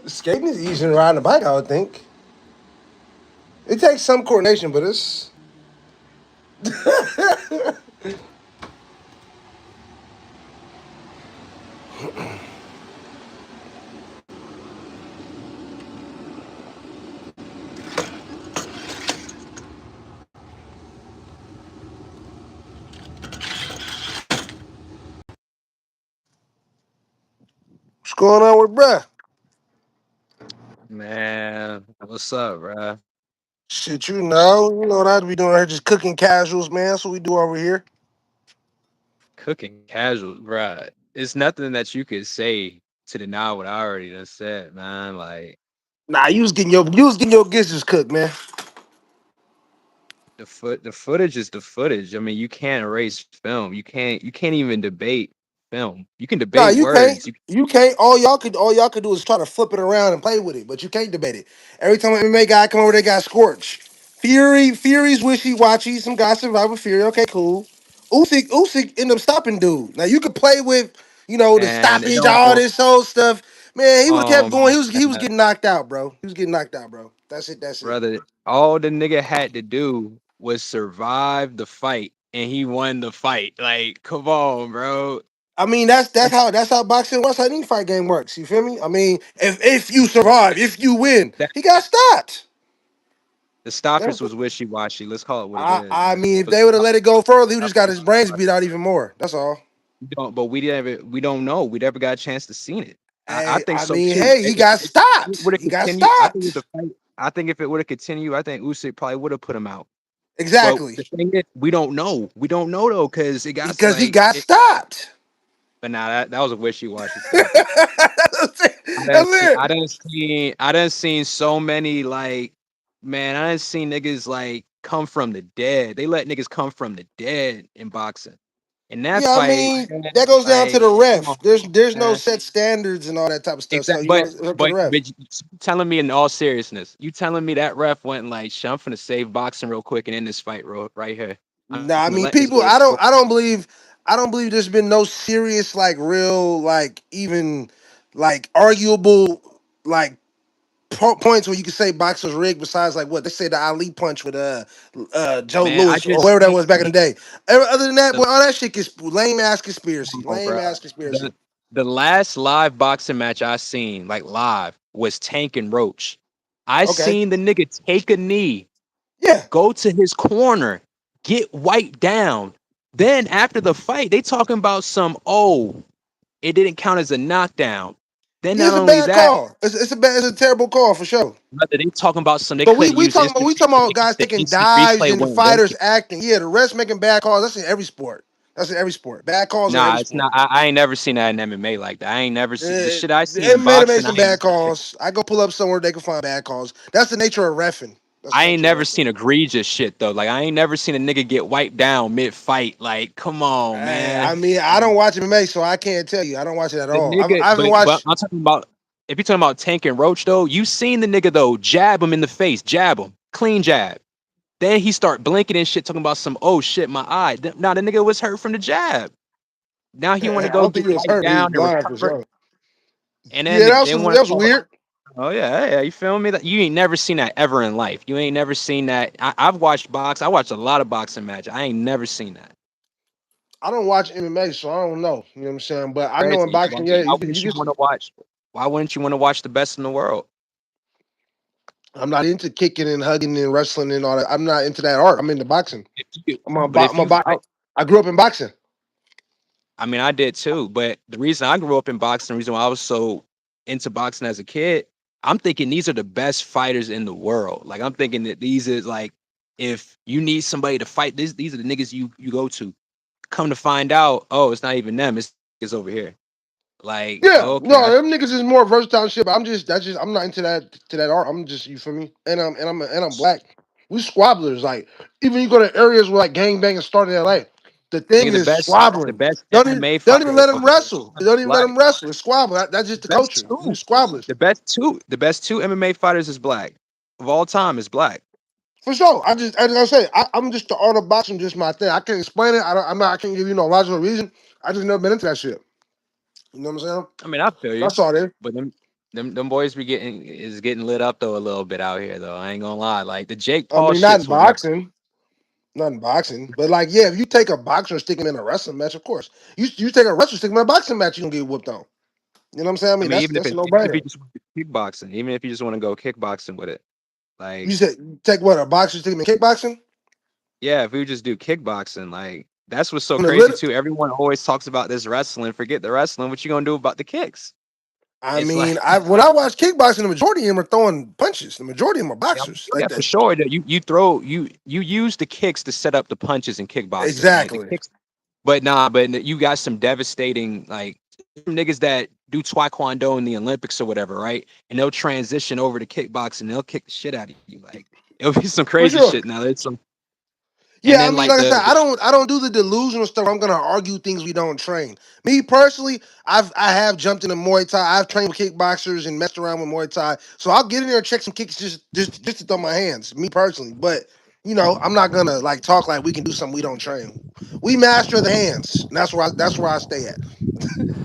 Skating is easier than riding a bike, I would think. It takes some coordination, but it's. What's going on with bruh? Man, what's up, bro? Shit, you know what I'd be doing here, just cooking casuals, man. That's what we do over here. Cooking casual, bro. It's nothing that you could say to deny what I already done said, man. Like Nah, you was getting your gizzards cooked, man. the footage is the footage. I mean, you can't erase film. You can't even debate film. You can Nah, debate you can't. words. You You can't. All y'all could do is try to flip it around and play with it, but you can't debate it. Every time an MMA guy come over, they got scorched. Fury's wishy washy. Some guys survive with Fury. Okay, cool. Usyk end up stopping dude. Now you could play with, the and it stoppage, don't. all this whole stuff. Man, he was kept going. Um, He was getting knocked out, bro. He was getting knocked out, bro. That's it. That's it. brother, all the nigga had to do was survive the fight, and he won the fight. Like, come on, bro. I mean, that's how boxing works. How any fight game works. You feel me? I mean, if you survive, if you win, That he got stopped. the That stoppage was was wishy washy. Let's call it what it is, I man. mean, if But they would have let it go further, he would just got his brains beat out even more. That's all. we don't, but we don't know. We never got a chance to see it. I Hey, think I so mean, too. hey, he got If it stopped. would have He got continued, I think if the stopped. fight, I think if it would have continued, I think Usyk probably would have put him out. But Exactly. the thing is, we don't know. We don't know though, because it got Because he like. got stopped. But now that was a wishy washy stoppage. That's it. That's it. I done seen so many like, man, I done seen niggas like come from the dead. They let niggas come from the dead in boxing. In that Yeah, I fight, mean, man, that goes down to like, the come on, ref. There's no man. set standards and all that type of stuff. So Exactly, it's up to the ref. but you telling me in all seriousness, you telling me that ref went like, "Shit, I'm finna save boxing real quick and end this fight right here. I'm Nah, I finna mean, let this people. go to I don't believe there's been no serious, like, real, like, even, like, arguable, like, points where you can say boxers rigged. Besides, like, what they say the Ali punch with Joe man. I Lewis or just whoever that seen was back in the day. Other than that, the boy, all that shit is lame ass conspiracy. come on, Lame bro. ass conspiracy. The the last live boxing match I seen, like live, was Tank and Roach. I Okay, seen the nigga take a knee, yeah, go to his corner, get wiped down. Then after the fight, they talking about some, oh, it didn't count as a knockdown. Then yeah, not it's a only bad that, call. It's a terrible call for sure. brother, they talking about some they But we couldn't we use talking about we talking about guys the taking instant dives replay and the wouldn't work. fighters acting. Yeah, the refs making bad calls. That's in every sport. That's in every sport. Bad calls in every Nah, it's sport. not. I ain't never seen that in MMA like that. I ain't never seen the shit I The seen in MMA to make boxing. some bad calls. I go pull up somewhere they can find bad calls. That's the nature of refing. That's I the ain't nature never of refing. seen egregious shit though. Like I ain't never seen a nigga get wiped down mid fight. Like, come on, I man. mean, I don't watch MMA, so I can't tell you. I don't watch it at The all. nigga, I haven't but watched. I'm talking about if you're talking about Tank and Roach though, you seen the nigga though jab him in the face, jab him, clean jab. Then he start blinking and shit, talking about some oh shit, my eye. Now the nigga was hurt from the jab. Now he want I to go don't think get he was wiped hurt, but he was down and blind for recover, sure. and Yeah, then that they was want that to was call. weird. Oh yeah, yeah, you feel me? That you ain't never seen that ever in life. You ain't never seen that. I've watched box. I watched a lot of boxing matches. I ain't never seen that. I don't watch MMA, so I don't know. You know what I'm saying? But I know in Crazy. boxing, yeah, Why you can. You wouldn't you can. want to watch? Why wouldn't you want to watch the best in the world? I'm not into kicking and hugging and wrestling and all that. I'm not into that art. I'm into boxing. If you, I'm a, but bo- if I'm a you bo- fight, I grew up in boxing. I mean, I did too. But the reason I grew up in boxing, the reason why I was so into boxing as a kid, I'm thinking these are the best fighters in the world. Like I'm thinking that these is like, if you need somebody to fight, these are the niggas you go to. Come to find out, oh, it's not even them. It's over here. Like, Yeah, okay, no, them niggas is more versatile and shit. But I'm not into that art. I'm just, you feel me? And I'm black. We squabblers. Like, even you go to areas where like gangbanging started in LA. The thing nigga, is the squabbling. best Don't even, MMA they don't even fighter let of them all wrestle. They time don't is even let black. them wrestle. It's squabble. That's just The the best culture. We two, squabblers. the best two MMA fighters is black of all time is black. For sure. As I say, I'm just the art of boxing, just my thing. I can't explain it. I can't give you no logical reason. I just never been into that shit. You know what I'm saying? I mean, I feel you, That's all there. but them boys be getting lit up though a little bit out here though. I ain't gonna lie. Like the Jake I Paul mean, not in shits was never. boxing. Not in boxing. But like, yeah, if you take a boxer and stick him in a wrestling match, of course. You take a wrestler, stick him in a boxing match, you're gonna get whooped on. You know what I'm saying? I I mean, mean, that's a no even if you brainer. just want to do kickboxing, even if you just want to go kickboxing with it, like You said take what, a boxer, stick him in kickboxing? yeah, if we would just do kickboxing, like that's what's so On the crazy lit too. Everyone always talks about this wrestling. Forget the wrestling. What you gonna do about the kicks? I It's mean, like I when I watch kickboxing, the majority of them are throwing punches. The majority of them are yeah, boxers. yeah, Like for that. sure. That you throw you use the kicks to set up the punches in kickboxing. Like the Exactly. kicks. But nah, but you got some devastating like some niggas that do taekwondo in the Olympics or whatever, right? And they'll transition over to kickboxing. They'll kick the shit out of you. Like it'll be some For crazy sure. shit. Now there's some, and Yeah, I then mean, like like I said, the I don't do the delusional stuff. I'm gonna argue things we don't train. Me personally, I have jumped into Muay Thai. I've trained with kickboxers and messed around with Muay Thai. So I'll get in there and check some kicks just to throw my hands. Me personally, but I'm not gonna like talk like we can do something we don't train. We master the hands, and that's where I stay at.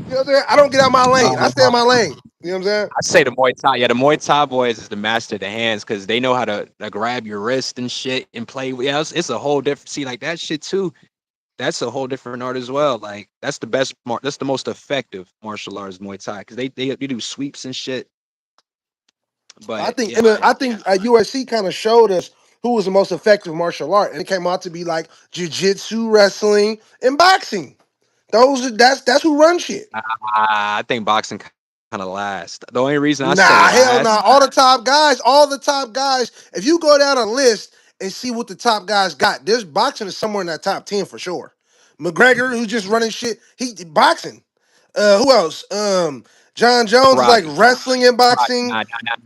You know what I'm saying? I don't get out my lane. I stay in my lane. You know what I'm saying? I say the Muay Thai. Yeah, the Muay Thai boys is the master of the hands because they know how to grab your wrist and shit and play. Yeah, it's a whole different. See, like that shit too. That's a whole different art as well. Like that's the best. That's the most effective martial arts Muay Thai because they do sweeps and shit. I But think, yeah, and I like think USC kind of showed us who was the most effective martial art, and it came out to be like jujitsu, wrestling, and boxing. That's who run shit. I think boxing kind of last. The only reason I say Nah, hell nah. last, All the top guys. If you go down a list and see what the top guys got, there's boxing is somewhere in that top 10 for sure. McGregor, who's just running shit, he boxing. Who else? John Jones is like karate. wrestling and Karate. boxing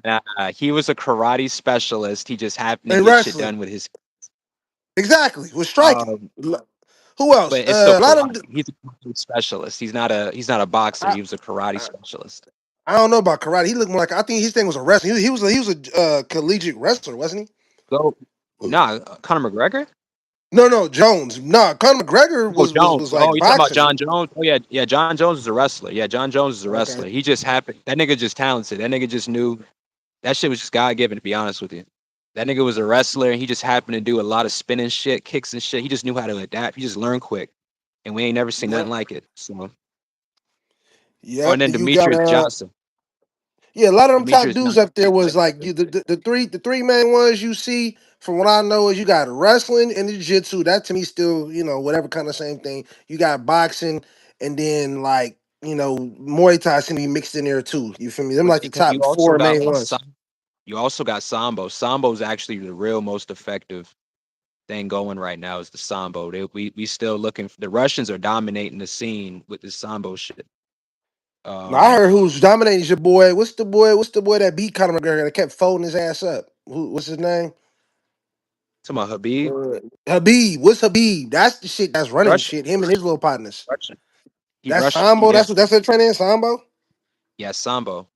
Nah. He was a karate specialist. He just happened to and get shit wrestling. done with his. Exactly, with striking. Um, Who else? but it's still A lot of karate. them. He's a karate specialist. He's not a boxer. I, He was a karate I, specialist. I don't know about karate. He looked more like I think his thing was a wrestling. He was a collegiate wrestler, wasn't Go, he? nah, Conor McGregor. No, Jones. No, Conor McGregor Oh, was Jones. Oh, like you talking about boxing. John Jones? Oh yeah. John Jones is a wrestler. Yeah, John Jones is a wrestler. Okay. He just happened. That nigga just talented. That nigga just knew. That shit was just God given. To be honest with you, that nigga was a wrestler, and he just happened to do a lot of spinning shit, kicks and shit. He just knew how to adapt. He just learned quick, and we ain't never seen nothing Yep. like it. So, oh, and Yep. then You got Demetrius Johnson. yeah, a lot of them top Demetrius dudes Johnson. up there was like the three main ones you see from what I know is you got wrestling and the jiu-jitsu. That to me still, whatever kind of same thing. You got boxing and then like, Muay Thai seem to be mixed in there too. You feel me? Them But like the you top also four got main ones. you also got Sambo. Sambo is actually the real most effective thing going right now is the Sambo. We still looking for the Russians are dominating the scene with the Sambo shit. Now I Um heard who's dominating is your boy. What's the boy? What's the boy that beat Conor McGregor that kept folding his ass up? What's his name? Talking about Habib, Habib. What's Habib? That's the shit that's running Russian, shit. Him and his little partners. Russian. He That's Russian. Sambo. Yeah, That's what training in Sambo. yeah, Sambo.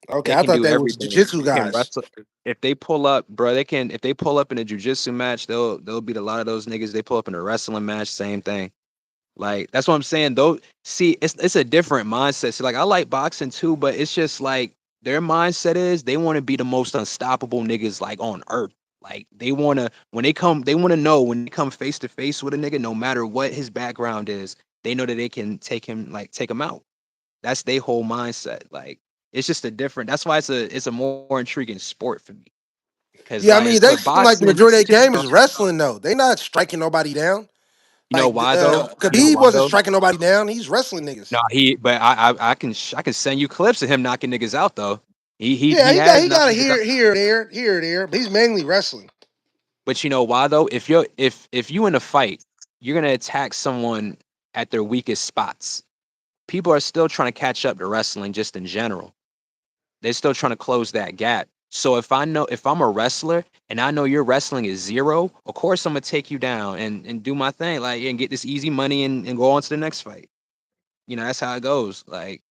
Okay, They I can thought do they was everything. jiu-jitsu They can guys. wrestle. If they pull up, bro, they can. If they pull up in a jujitsu match, they'll beat a lot of those niggas. They pull up in a wrestling match, same thing. Like that's what I'm saying. Though, see, it's a different mindset. See, like I like boxing too, but it's just like their mindset is they want to be the most unstoppable niggas like on earth. Like they want to when they want to know when they come face to face with a nigga, no matter what his background is, they know that they can take him out. That's their whole mindset. Like it's just a different. That's why it's a more intriguing sport for me. Cause Yeah, I like mean with they seem like the boxing, majority of their game is wrestling though. They not striking nobody down. you know Like why though? You know Khabib why wasn't though? striking nobody down. He's wrestling No, niggas. but I can send you clips of him knocking niggas out though. Yeah, He he got has he knocked got a niggas out. here, there, but he's mainly wrestling. But you know why though? If you in a fight, you're gonna attack someone at their weakest spots. People are still trying to catch up to wrestling just in general. They're still trying to close that gap. So if I'm a wrestler and I know your wrestling is zero, of course I'm gonna take you down and do my thing, like and get this easy money and go on to the next fight. That's how it goes. Like,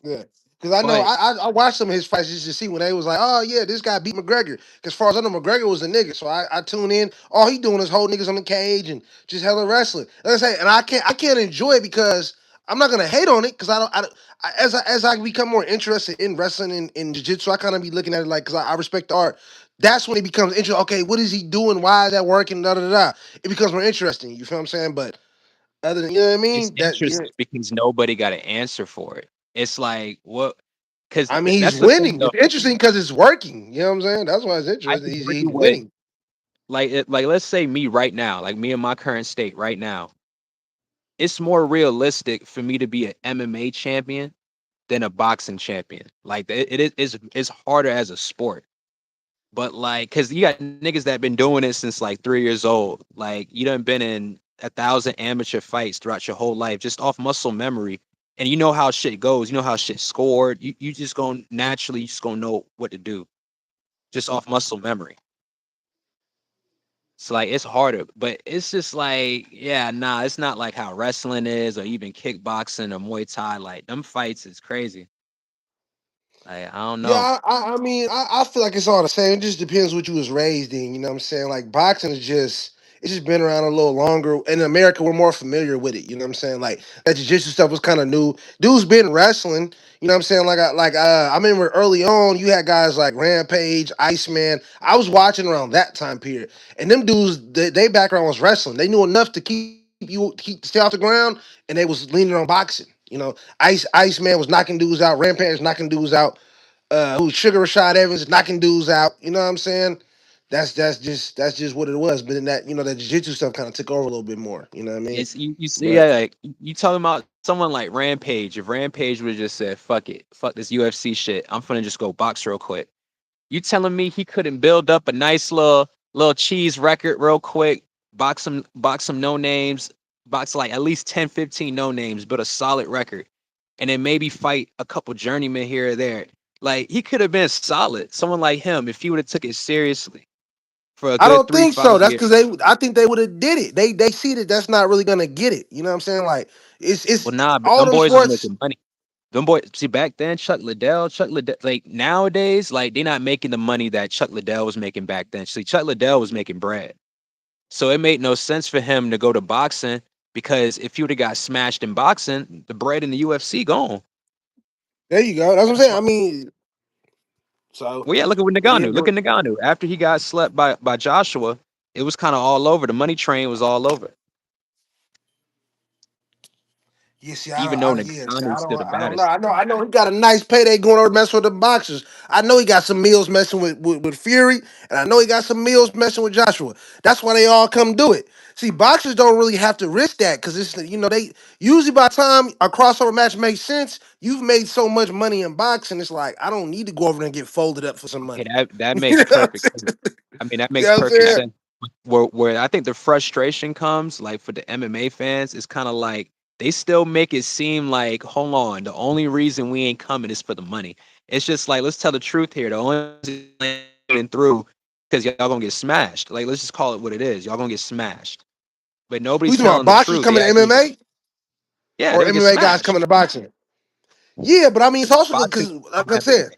Yeah. Because I know but I watched some of his fights just to see when they was like, oh yeah, this guy beat McGregor. Because as far as I know, McGregor was a nigga. So I tune in. All he doing is hold niggas on the cage and just hella wrestling. Like I say, and I can't enjoy it because I'm not gonna hate on it because as I become more interested in wrestling and jiu-jitsu, I kind of be looking at it like because I respect the art. That's when it becomes interesting. Okay, what is he doing? Why is that working? Da da da. Da. It becomes more interesting. You feel what I'm saying? But other than you know what I It's mean, that yeah, interesting because nobody got an answer for it. It's like what? Because I mean he's that's the thing winning. though. It's interesting because it's working. You know what I'm saying? That's why it's I interesting. can He's agree with winning. like let's say me right now, like me in my current state right now. It's more realistic for me to be an MMA champion than a boxing champion. Like it is it's harder as a sport. But like, cause you got niggas that been doing it since like 3 years old. Like you done been in 1,000 amateur fights throughout your whole life, just off muscle memory. And you know how shit goes. You know how shit scored. You just gonna naturally just gonna know what to do, just off muscle memory. It's like it's harder, but it's just like, yeah, nah, it's not like how wrestling is, or even kickboxing or Muay Thai. Like them fights is crazy. Like I don't Yeah, know. I mean, I feel like it's all the same. It just depends what you was raised in. You know what I'm saying? Like boxing is just it's just been around a little longer. In America, we're more familiar with it. You know what I'm saying? Like that jiu-jitsu stuff was kind of new. Dudes been wrestling. You know what I'm saying? I remember early on, you had guys like Rampage, Iceman. I was watching around that time period, and them dudes, they background was wrestling. They knew enough to keep stay off the ground, and they was leaning on boxing. You know, Iceman was knocking dudes out. Rampage knocking dudes out who's Sugar Rashad Evans knocking dudes out. You know what I'm saying? That's just what it was. But then that that jiu-jitsu stuff kind of took over a little bit more. You know what I mean? It's you see, But yeah, like you talking about someone like Rampage. If Rampage would have just said, fuck it, fuck this UFC shit, I'm finna just go box real quick. You telling me he couldn't build up a nice little cheese record real quick, box some no names, box like at least 10, 15 no names, build a solid record, and then maybe fight a couple journeymen here or there. Like he could have been solid. Someone like him, if he would have took it seriously for a I good don't three, think five so. That's years. because I think they would have did it. They see that that's not really gonna get it. You know what I'm saying? Like it's Well, nah, but all them them boys was sports. making money. Them boys, see back then, Chuck Liddell, like nowadays, like they not making the money that Chuck Liddell was making back then. See, Chuck Liddell was making bread, so it made no sense for him to go to boxing because if he would have got smashed in boxing, the bread in the UFC gone. There you go. That's what I'm That's saying. why. I mean, so Well, yeah, look at what yeah, Nagano. Look but at Nagano. After he got slept by Joshua, it was kind of all over. The money train was all over. yeah, see, Even though yeah, see, Nagano's still the I don't know. baddest. I know. He got a nice payday going over messing with the boxers. I know he got some meals messing with Fury, and I know he got some meals messing with Joshua. That's why they all come do it. See, boxers don't really have to risk that because it's they usually by the time a crossover match makes sense, you've made so much money in boxing. It's like I don't need to go over there and get folded up for some Okay, money. that You makes know what I'm perfect sense. saying? I mean, that You makes know what I'm perfect saying? sense. Where I think the frustration comes, like for the MMA fans, is kind of like they still make it seem like, hold on, the only reason we ain't coming is for the money. It's just like, let's tell the truth here. The only reason we ain't through because y'all gonna get smashed. Like, let's just call it what it is. Y'all gonna get smashed. But Who you nobody's talking about? telling the Boxers truth. They coming to actually, MMA yeah, or they'll get MMA guys smashed. coming to boxing? Yeah, but I mean it's also Boxing because come like I to said, MMA.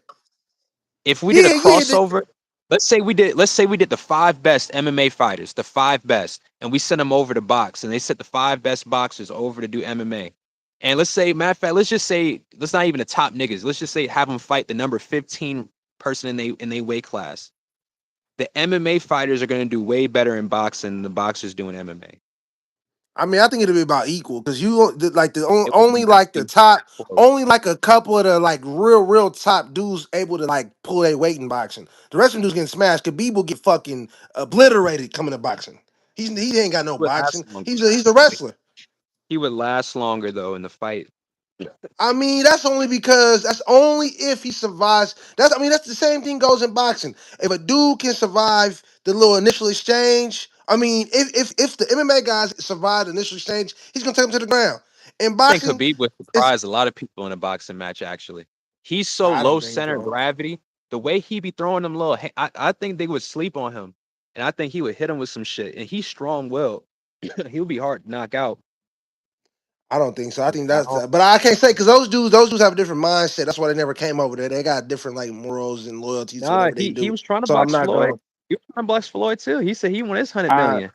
If we did a yeah, yeah. crossover, let's say we did the five best MMA fighters, the five best, and we sent them over to box, and they sent the five best boxers over to do MMA. And let's say, matter of fact, let's just say, let's not even the top niggas. Let's just say have them fight the number 15 person in they weight class. The MMA fighters are going to do way better in boxing than the boxers doing MMA. I mean, I think it'll be about equal because like It would only not like the be top, close. only like a couple of the like real top dudes able to like pull their weight in boxing. The rest of them dudes getting smashed. Khabib will get fucking obliterated coming to boxing. He ain't got no He would boxing. last longer. He's a wrestler. He would last longer though in the fight. I mean, that's only if he survives. That's the same thing goes in boxing. If a dude can survive the little initial exchange, I mean, if the MMA guys survive the initial exchange, he's gonna take him to the ground. In I think boxing, Khabib would it's surprise a lot of people in a boxing match. Actually, he's so I don't low think center of so. gravity. The way he be throwing them little, I think they would sleep on him, and I think he would hit him with some shit. And he's strong willed. He'll be hard to knock out. I don't think so. I think I that's, don't. but I can't say because those dudes have a different mindset. That's why they never came over there. They got different like morals and loyalties to Nah, whatever they he do. was trying to So I'm box not Floyd. going. He was trying to box Floyd too. He said he won his 100 I million.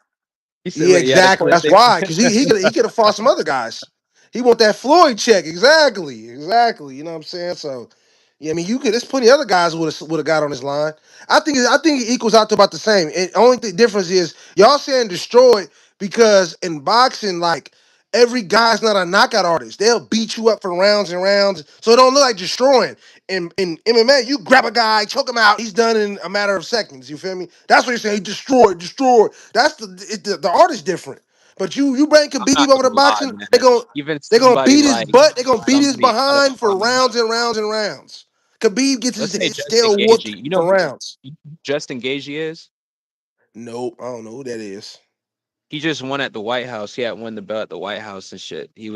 He said, Yeah, "Wait, yeah, they exactly. call That's they." why because he could have fought some other guys. He want that Floyd check. Exactly. Exactly. You know what I'm saying? So yeah, I mean you could there's plenty of other guys would have got on his line. I think it equals out to about the same. And only difference is y'all saying destroyed because in boxing, like every guy's not a knockout artist. They'll beat you up for rounds and rounds. So it don't look like destroying. In MMA, you grab a guy, choke him out, he's done in a matter of seconds. You feel me? That's what you're saying. He destroyed, destroyed. That's the art is different. But you bring I'm Khabib not over to gonna lie, boxing, man. Even they gonna somebody beat his like butt, they gonna beat his somebody out of behind for rounds and rounds and rounds. Khabib gets let's say his Justin tail whooped Gaethje. You know for who rounds. Justin Gaethje is? Nope, I don't know who that is. He just won at the White House. He had won the belt at the White House and shit. He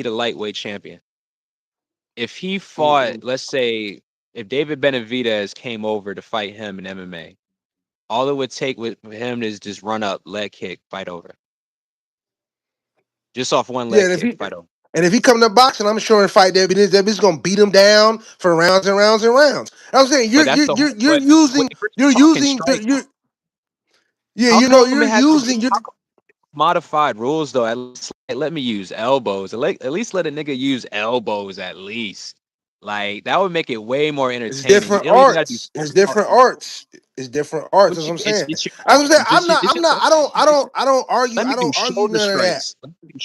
the lightweight champion. If he fought, Mm-mm. let's say, if David Benavidez came over to fight him in MMA, all it would take with for him is just run up, leg kick, fight over. Just off one Yeah, leg kick, fight over. and if he come to boxing, I'm sure in fight that bitch gonna beat him down for rounds and rounds and rounds. I'm saying But that's the whole. But if we're you're talking using strike, you're yeah how you know come you're it has to using be? you're How come modified rules though? At least let me use elbows. At least let a nigga use elbows at least. Like that would make it way more it's entertaining. You different don't even gotta do arts. full It's different arms. arts. It's different arts. That's what I'm saying. It's your As I'm saying, arms. I'm not. Let me I do don't argue shoulder none of that. strikes. Let me do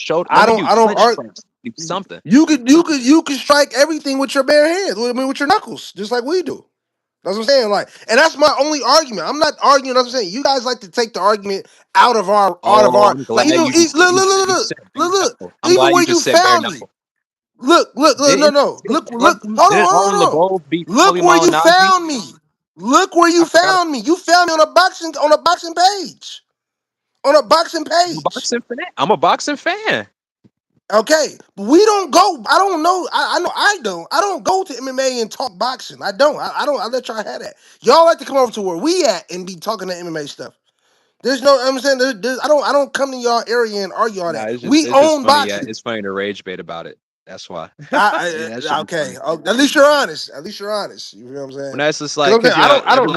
I don't clinch argue. strikes. Do something. You could strike everything with your bare hands. I mean, with your knuckles, just like we do. That's what I'm saying. Like, and that's my only argument. I'm not arguing. That's what I'm saying. You guys like to take the argument Oh, I'm glad you just said you said bare look. knuckle. I'm Even glad you where you just said bare found me. knuckle. Look, no, Didn't no. didn't Marlon, didn't Hold Marlon on. LeBeau beat Look Paulie where you Malignaggi? found me. Look where you I forgot. found me. You found me on a boxing page. On a boxing I'm a page. boxing fan. I'm a boxing fan. Okay, we don't go. I don't know. I know I don't. I don't go to MMA and talk boxing. I don't. I don't. I let y'all have that. Y'all like to come over to where we at and be talking the MMA stuff. There's no. I'm saying I don't come to y'all area and argue all Nah, that. We it's just own funny. Yeah, boxing. it's funny to rage bait about it. That's why. Yeah, that should be Okay. funny. Oh, at least you're honest. At least you're honest. You know what I'm saying? When that's just Because like, I'm saying cause you know, I don't.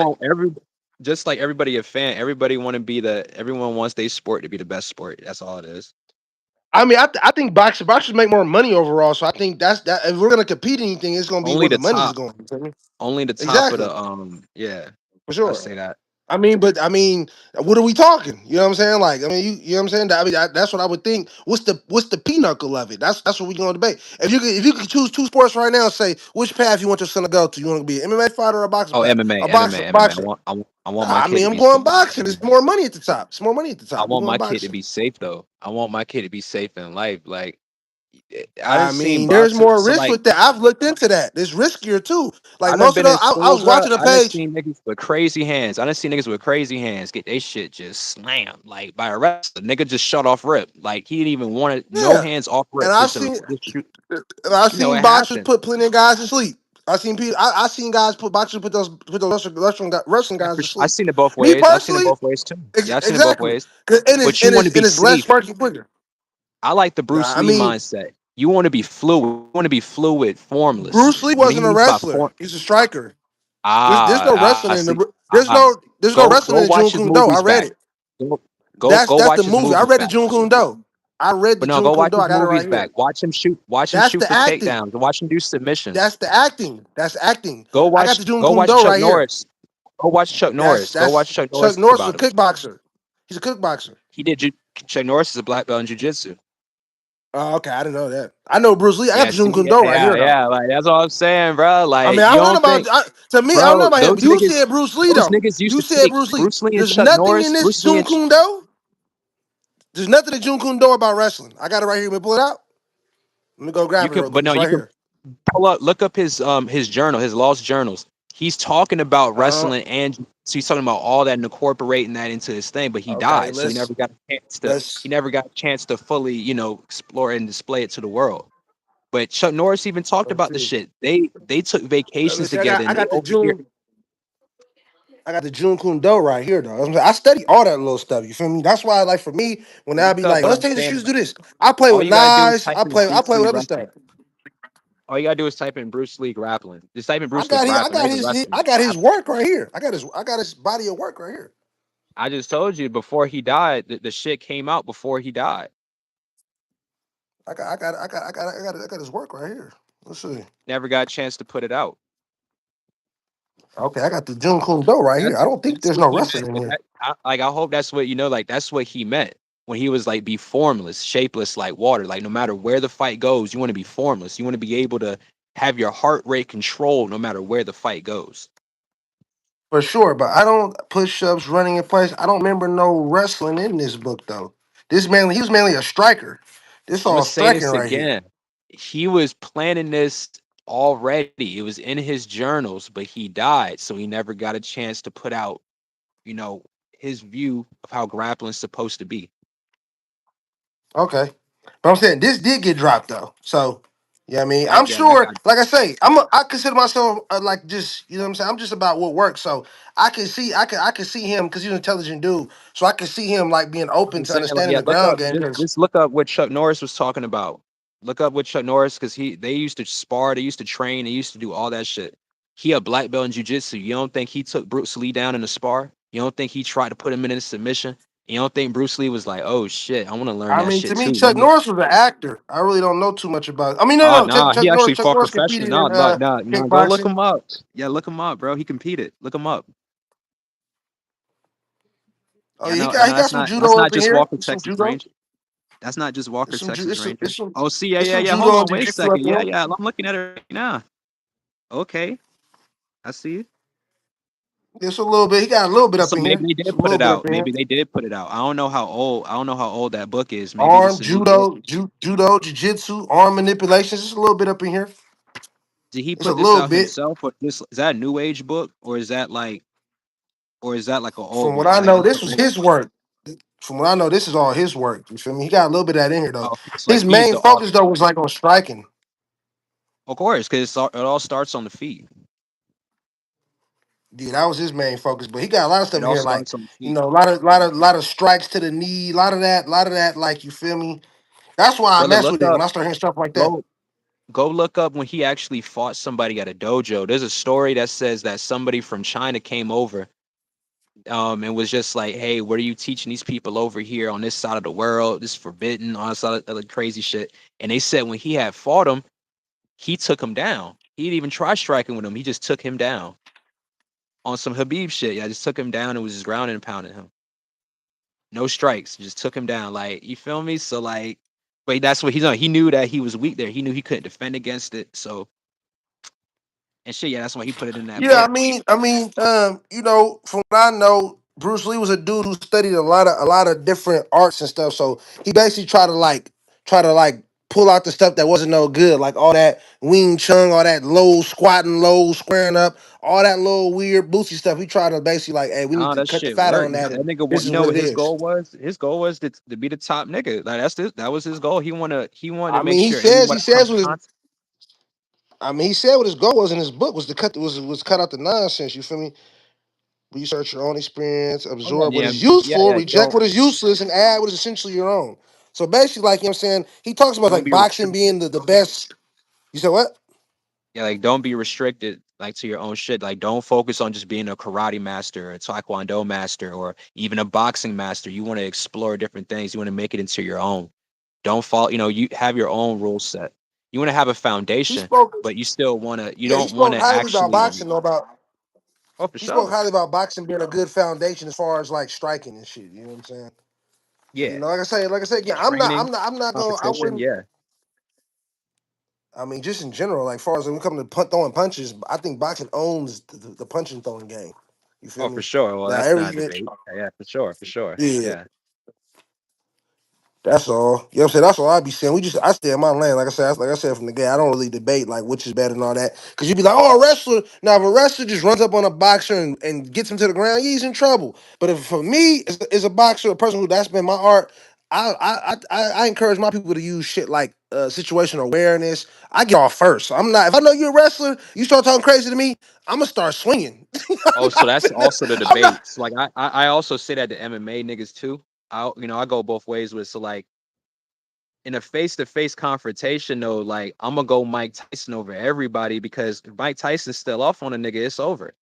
just like everybody a fan. Everybody want to be everyone wants their sport to be the best sport. That's all it is. I mean, I think boxers make more money overall. So I think that's that. If we're gonna compete in anything, it's gonna be Only where the the money is top. going. You feel me? Only the top of Exactly. the yeah, For I sure. say that. I mean, what are we talking? You know what I'm saying? Like, I mean, you know what I'm saying? I mean, that's what I would think. What's the pinnacle of it? That's what we're going to debate. If you could choose two sports right now, and say which path you want your son to go to. You want to be an MMA fighter or a boxing Oh, player? MMA, A MMA, boxer, MMA. boxer. I want my I kid mean, to I'm be going safe. boxing. There's more money at the top. It's more money at the I top. We're want going my kid to boxing. be safe though. I want my kid to be safe in life. Like I didn't I seen mean, there's boxers. more So risk like with that. I've looked into that. It's riskier too. Like I done most of been the, in I school, was bro. watching a I done page. seen niggas with crazy hands. I done seen niggas with crazy hands get they shit just slammed like by a wrestler. Nigga just shut off rip. Like he didn't even want it. No Yeah, hands off and rip. Just shoot. I've You know seen it boxers happened. put plenty of guys to sleep. I seen guys put boxers put those wrestling Yeah, guys for to sure. I've sleep. seen it both Me ways. I've seen it personally, both ways too. Yeah, I've seen it both exactly. ways. 'Cause- But you want to be and it's less safe. working quicker. I like the Nah, Bruce I Lee mean, mindset. You want to be fluid. You want to be fluid, formless. Bruce Lee What he wasn't a means by wrestler. form. He's a striker. There's no Ah, wrestling I in see. the Ah, there's no wrestling go in the Jun watch his Kune Do. I movies read back. it. Go go That's watch the his movie. I movies read the back. Jun Kune Do. I read the But no, Jun go Kune watch Do. his I got it right movies back. here. Watch him shoot. Watch him That's shoot the for acting. takedowns. Watch him do submissions. That's the acting. That's acting. I got the Jun Go Kune watch Do Chuck right here. Norris. Go watch Chuck Norris. Go That's watch Chuck Norris Chuck talk Norris is a about him. kickboxer. He's a kickboxer. He did. Chuck Norris is a black belt in jujitsu. Oh, okay, I didn't know that. I know Bruce Lee. I got Yeah, the Jun see, Kune yeah, Do right yeah, here though. yeah. Like that's all I'm saying, bro. I mean, Like I you don't know don't about think, to me. I don't know bro? about him. You said Bruce Lee Those though. niggas used You to said take Bruce Lee. Bruce Lee and There's Chuck nothing in Norris. this Bruce Lee Jun and Kune Do. There's nothing in Jun Kune Do about wrestling. I got it right here. Let me pull it out. Let me go you grab it can, real but quick. no, It's you right can here. pull up, look up his journal, his lost journals. He's talking about Uh, wrestling and so he's talking about all that and incorporating that into his thing. But he okay, died, so he let's never got a chance to fully, explore and display it to the world. But Chuck Norris even talked let's about the see. shit. They took Let me vacations see. together and they over here. I got the Jun Kune Do right here though. I study all that little stuff. You feel me? That's why, like for me, when I Look be up like, what let's I'm take the saying. shoes, do this. I play All with you gotta do is knives. type in I Bruce play Lee with other wrestling. stuff. All you gotta do is type in Bruce Lee grappling. Just type in Bruce Lee I grappling. Not got even wrestling. I got his work right here. I got his body of work right here. I just told you before he died, the shit came out before he died. I got his work right here. Let's see. Never got a chance to put it out. Okay, I got the Jun Kung Do right here. I don't think That's there's what no he meant. wrestling in But here. I hope that's what like that's what he meant when he was like be formless, shapeless like water. Like no matter where the fight goes, you want to be formless. You want to be able to have your heart rate controlled no matter where the fight goes. For sure, but I don't push ups, running in place. I don't remember no wrestling in this book though. He was mainly a striker. This I'm gonna all say striking this right here. again. He was planning this already. It was in his journals, but he died, so he never got a chance to put out, you know, his view of how grappling's supposed to be. Okay, but I'm saying this did get dropped though. So yeah, I mean, I'm That sure. got Like I say, I consider myself like just you know what I'm saying. I'm just about what works. So I can see him because he's an intelligent dude. So I can see him like being open I'm to saying like understanding yeah, the ground game. just look up what Chuck Norris was talking about. Look up what Chuck Norris because they used to spar, they used to train, they used to do all that shit. He a black belt in jujitsu. You don't think he took Bruce Lee down in the spar? You don't think he tried to put him in a submission? You don't think Bruce Lee was like, oh shit, I want to learn I that mean, to shit me, too. Chuck Norris was an actor. I really don't know too much about. I mean, no, no, Nah, he actually Chuck fought Norris professionally. competed in Nah, go look kickboxing. him up. Yeah, look him up, bro. He competed. Look him up. Oh Yeah, yeah, I he know got some judo up in just here. Walker, Some Texas judo. Ranger. That's not just Walker, Texas Ranger. Oh, see, It's some yeah. Hold judo and on, wait a jiu-jitsu second. up in Yeah, here. yeah. I'm looking at it right now. Okay, I see it. It's a little bit. He got a little bit up So in maybe here. they It's a did put little it bit up out. in here. Maybe they did put it out. I don't know how old. I don't know how old that book is. Maybe this Arm, is a new book. judo, jiu-jitsu, arm manipulations. It's a little bit up in here. Did he It's a put this little out bit. himself, or this is that a new age book, or is that like an old From what one, I like know, this was information? his work. From what I know, this is all his work. You feel me? He got a little bit of that in here though. Oh, it's like His he's main the focus author. though was like on striking. Of course, because it all starts on the feet. Yeah, that was his main focus. But he got a lot of stuff It in all here, like starts on the you feet. know, lot of strikes to the knee, a lot of that. Like you feel me? That's why I Brother, mess look with it when up. I start hearing stuff like that. Go go look up when he actually fought somebody at a dojo. There's a story that says that somebody from China came over and was just like, "Hey, what are you teaching these people over here on this side of the world? This is forbidden, all this other crazy shit." And they said when he had fought him, he took him down. He didn't even try striking with him. He just took him down on some Habib shit. Yeah, just took him down and was just grounding and pounding him. No strikes, just took him down. Like you feel me? So like, but that's what he's on. He knew that he was weak there. He knew he couldn't defend against it. So and shit, yeah, that's why he put it in that Yeah, book. you know, from what I know, Bruce Lee was a dude who studied a lot of different arts and stuff. So he basically try to like pull out the stuff that wasn't no good, like all that Wing Chun, all that low squatting, low squaring up, all that little weird bootsy stuff. He tried to basically like, hey, we need Oh, to that cut the shit fat on worked. that, That and nigga, this you is know what what it his is. goal was? His goal was to be the top nigga. Like that was his goal. He wanted to I make mean, sure anyone he that comes says in what his contact. he said what his goal was in his book was to was cut out the nonsense. You feel me? Research your own experience, Oh yeah, absorb what yeah, is useful, yeah. reject what is useless, and add what is essentially your own. So basically, like you know what I'm saying, he talks about Don't like be boxing restricted. being the best. You said what? Yeah, like don't be restricted like to your own shit. Like don't focus on just being a karate master, a taekwondo master, or even a boxing master. You want to explore different things. You want to make it into your own. Don't fall, you have your own rule set. You want to have a He foundation, spoke. but you Yeah, he don't want spoke to highly about actually boxing. Though about oh for he spoke sure. highly about boxing being a good foundation as far as like striking and shit. You know what I'm saying? You Yeah. know, like I said again, Training, I'm not gonna, I competition, wouldn't. yeah. I mean, just in general, like far as when we come to throwing punches, I think boxing owns the punching throwing game. You feel Oh, for me? sure. Well, Now that's every not a debate. Yeah, for sure, for sure. yeah. Yeah. That's all. You know what I'm saying? That's all I be saying. I stay in my lane. Like I said from the gate, I don't really debate like which is better and all that. Cause you be like, oh, a wrestler. Now if a wrestler just runs up on a boxer and gets him to the ground, he's in trouble. But if for me, as a boxer, a person who that's been my art, I encourage my people to use shit like situational awareness. I get off first. So I'm not if I know you're a wrestler, you start talking crazy to me, I'm gonna start swinging. Oh, so that's also the I'm not debate. So like I also say that to MMA niggas too. I go both ways with so like in a face-to-face confrontation though, like I'm gonna go Mike Tyson over everybody because if Mike Tyson's still off on a nigga, it's over.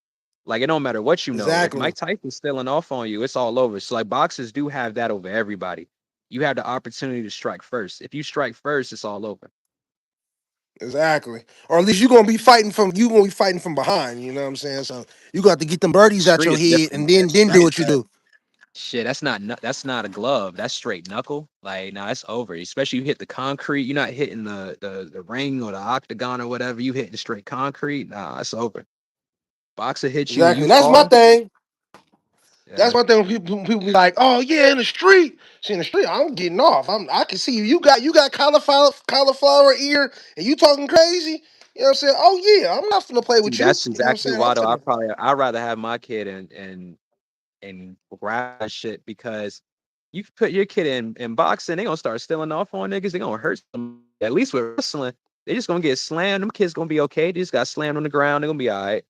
Like it don't matter what you know. If exactly. Mike Tyson's still off on you, it's all over. So like boxers do have that over everybody. you have the opportunity to strike first. If you strike first, it's all over. Exactly. Or at least you're gonna be fighting from behind, you know what I'm saying? So you got to get them birdies out Street your is head and different. then do Street what you do. shit. That's not a glove. That's straight knuckle. Like, nah, it's over. Especially you hit the concrete. You're not hitting the ring or the octagon or whatever. You hitting straight concrete. Nah, it's over. Boxer hits you, Exactly. you That's my fall. thing. That's Yeah. one thing when people be like, "Oh yeah, in the street." See, in the street, I'm getting off. I can see you. You got cauliflower ear, and you talking crazy. You know what I'm saying? Oh yeah, I'm not finna play See, with you. that's You know what I'm exactly saying? I'm why though. finna. I'd rather have my kid and grab that shit because you can put your kid in boxing, they gonna start stealing off on niggas. They gonna hurt some. At least with wrestling, they just gonna get slammed. Them kids gonna be okay. They just got slammed on the ground. They gonna be all right.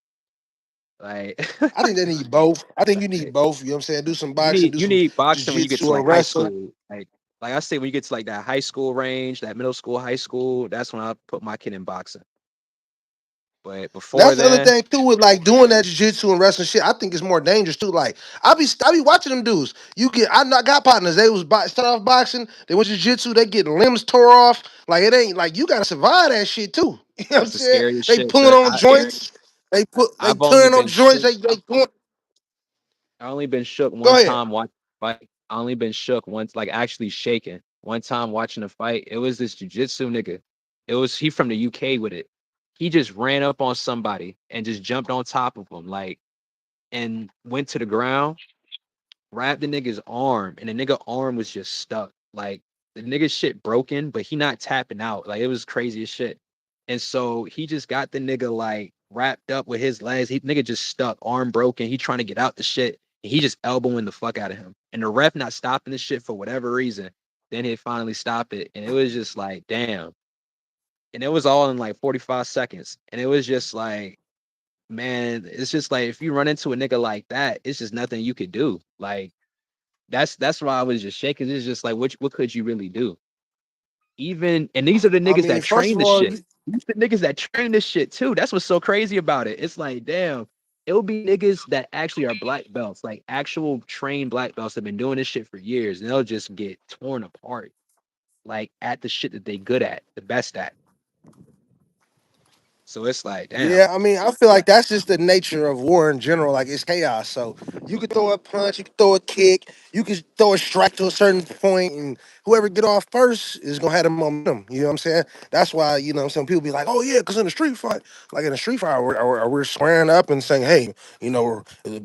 Like, I think they need both. I think you need both. You know what I'm saying? Do some boxing, do you some need boxing when you get jiu-jitsu to or like high wrestling. school. Like I say, when you get to like that high school range, that middle school, high school, that's when I put my kid in boxing. But And before that's the other then, thing too with like doing that jiu-jitsu and wrestling shit. I think it's more dangerous too. Like I be watching them dudes. I got partners. They start off boxing. They went to jiu-jitsu. They get limbs tore off. Like it ain't like you gotta survive that shit too. You know what I'm that's the saying? scariest They shit. pulling But on joints. They I've only turning on been joints. shook. They going. I only been shook Go one ahead. time watching a fight. I only been shook once, like actually shaken. One time watching a fight. It was this jujitsu nigga. He from the UK with it. He just ran up on somebody and just jumped on top of him, like, and went to the ground, grabbed the nigga's arm, and the nigga arm was just stuck. Like the nigga shit broken, but he not tapping out. Like it was crazy as shit. And so he just got the nigga like wrapped up with his legs. He nigga just stuck, arm broken. He trying to get out the shit. And he just elbowing the fuck out of him. And the ref not stopping the shit for whatever reason. Then he finally stopped it. And it was just like, damn. And it was all in like 45 seconds. And it was just like, man, it's just like if you run into a nigga like that, it's just nothing you could do. Like that's why I was just shaking. It's just like what could you really do? Even and these are the I niggas mean, that first train of this all, shit. These the niggas that train this shit too. That's what's so crazy about it. It's like, damn, it'll be niggas that actually are black belts, like actual trained black belts have been doing this shit for years, and they'll just get torn apart, like at the shit that they good at, the best at. So it's like, damn. yeah, I mean, I feel like that's just the nature of war in general. Like it's chaos. So you could throw a punch, you could throw a kick, you could throw a strike to a certain point, and whoever get off first is gonna have the momentum. You know what I'm saying? That's why some people be like, "Oh yeah," because in a street fight, like in a street fight, we're squaring up and saying, "Hey,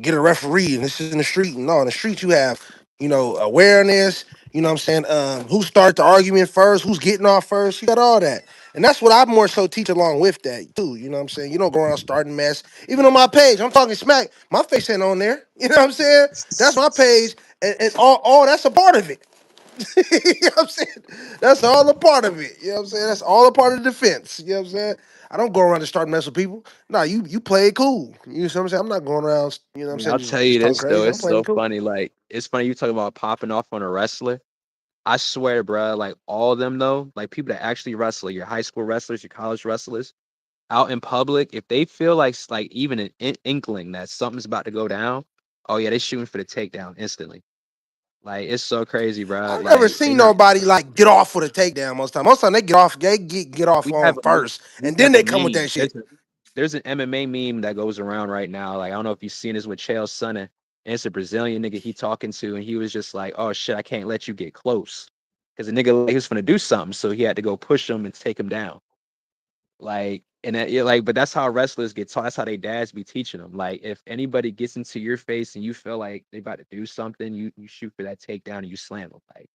get a referee," and this is in the street. And no, in the street you have awareness. You know what I'm saying? Who started the argument first? Who's getting off first? You got all that. And that's what I more so teach along with that too. You know what I'm saying? You don't go around starting mess. Even on my page, I'm talking smack. My face ain't on there. You know what I'm saying? That's my page, and all that's a part of it. You know what I'm saying? That's all a part of it. You know what I'm saying? That's all a part of the defense. You know what I'm saying? I don't go around and start mess with people. Nah, you play it cool. You know what I'm saying? I'm not going around, you know what I I'm mean, saying, I'll just, tell you just talking this though, crazy. I'm it's playing so it cool. funny. Like, it's funny you talking about popping off on a wrestler. I swear, bro, like all of them though, like people that actually wrestle, your high school wrestlers, your college wrestlers, out in public, if they feel like even an inkling that something's about to go down, oh yeah, they shooting for the takedown instantly. Like it's so crazy, bro. I've never Like they seen not. nobody like get off with a takedown most time. Most time they get off We on have a me- first, we and then have a they come with meme. that shit. There's an MMA meme that goes around right now. Like I don't know if you've seen this with Chael Sonnen. And it's a Brazilian nigga he talking to, and he was just like, "Oh shit, I can't let you get close," because the nigga like, he was gonna do something, so he had to go push him and take him down. Like, and that, yeah, like, but that's how wrestlers get taught. That's how they dads be teaching them. Like, if anybody gets into your face and you feel like they about to do something, you shoot for that takedown and you slam them. Like,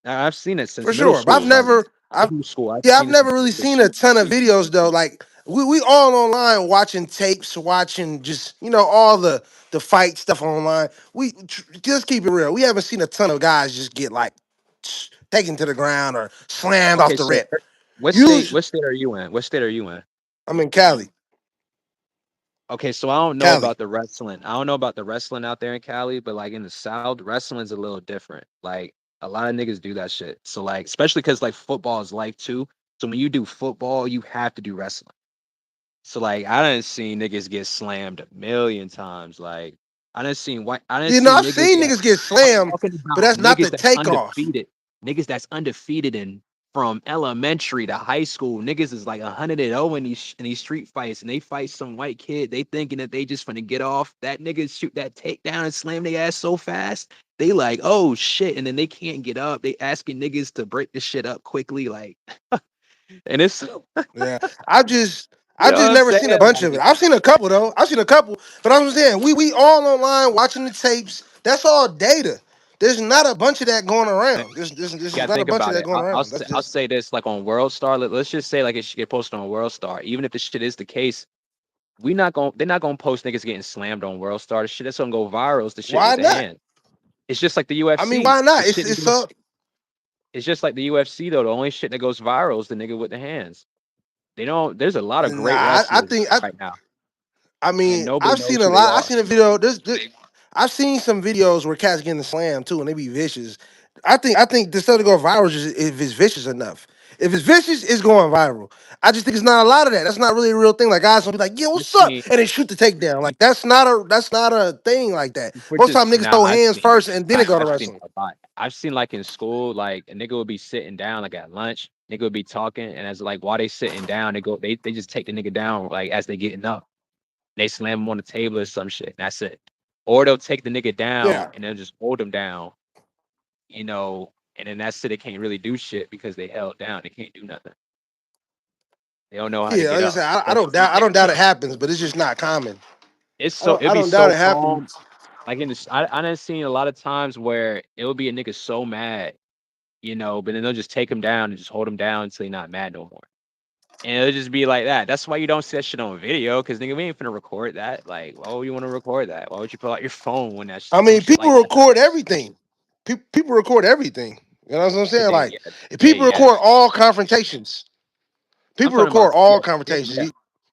I've seen it since For middle sure. But school. Like middle school, I've I've seen it since never really middle seen a school. ton of videos though. Like we all online watching tapes, watching just all the fight stuff online. Just keep it real. We haven't seen a ton of guys just get like taken to the ground or slammed off Okay, the so rip. what state? Usually, What state are you in? What state are you in? I'm in Cali. Okay, so I don't know Cali. about the wrestling. I don't know about the wrestling out there in Cali, but like in the South, wrestling's a little different. Like a lot of niggas do that shit. So like, especially because like football is life too. So when you do football, you have to do wrestling. So like, I done seen niggas get slammed a million times. Like I done You know, seen I've niggas seen that niggas get I'm slammed, talking but about that's not the niggas that's takeoff. undefeated. Niggas that's undefeated in from elementary to high school. Niggas is like 100-0 in these street fights, and they fight some white kid. They thinking that they just finna get off. That nigga shoot that takedown and slam their ass so fast. They like, oh shit, and then they can't get up. They asking niggas to break the shit up quickly, like, and it's Yeah, I just you I know what just I'm never saying? seen a bunch of it. Like, I've seen a couple though. I've seen a couple, but I'm saying we all online watching the tapes. That's all data. There's not a bunch of that going around. This you is gotta not a think bunch of about that it. going around. That's I'll just say this like on World Star. Let's just say like it should get posted on World Star. Even if the shit is the case, we not going they're not gonna post niggas getting slammed on World Star. The shit that's gonna go viral is the shit why with the not. hand. It's just like the I mean, UFC. why The not? shit that It's so. it's just like the UFC though. The only shit that goes viral is the nigga with the hands. They don't. There's a lot of Nah, great I wrestlers think right now, I and mean, nobody I've knows seen a who they lot. I've are. seen a video. I've seen some videos where cats getting slammed too, and they be vicious. I think the stuff to go viral is just if it's vicious enough. If it's vicious, it's going viral. I just think it's not a lot of that. That's not really a real thing. Like guys will be like, "Yeah, I've what's up?" seen and they shoot the takedown. Like that's not a thing like that. we're Most time just niggas now. throw hands first and then they go to I've seen wrestling. a lot. I've seen like in school, like a nigga would be sitting down like at lunch. Nigga would be talking, and as like while they sitting down, they just take the nigga down like as they getting up. They slam him on the table or some shit. And that's it. Or they'll take the nigga down Yeah, and they'll just hold him down, and then that's it. They can't really do shit because they held down. They can't do nothing. They don't know how to yeah. get Like I up. said, I don't doubt it happens, but it's just not common. It's so it'd I be don't doubt so it calm. happens. Like in this, I done seen a lot of times where it'll be a nigga so mad, but then they'll just take him down and just hold him down until he's not mad no more. And it'll just be like that. That's why you don't see that shit on video, because nigga, we ain't finna record that. Like, why would you want to record that? Why would you pull out your phone when I some mean, shit people like that record everything. People record everything. You know what I'm Cause saying? they Like, yeah, if yeah, people yeah. record all confrontations. I'm People talking about record all yeah, yeah, confrontations. yeah.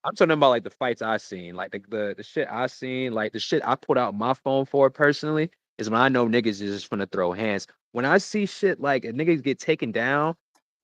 I'm talking about like the fights I seen, like the shit I seen, like the shit I put out my phone for personally is when I know niggas is just gonna throw hands. When I see shit like a niggas get taken down,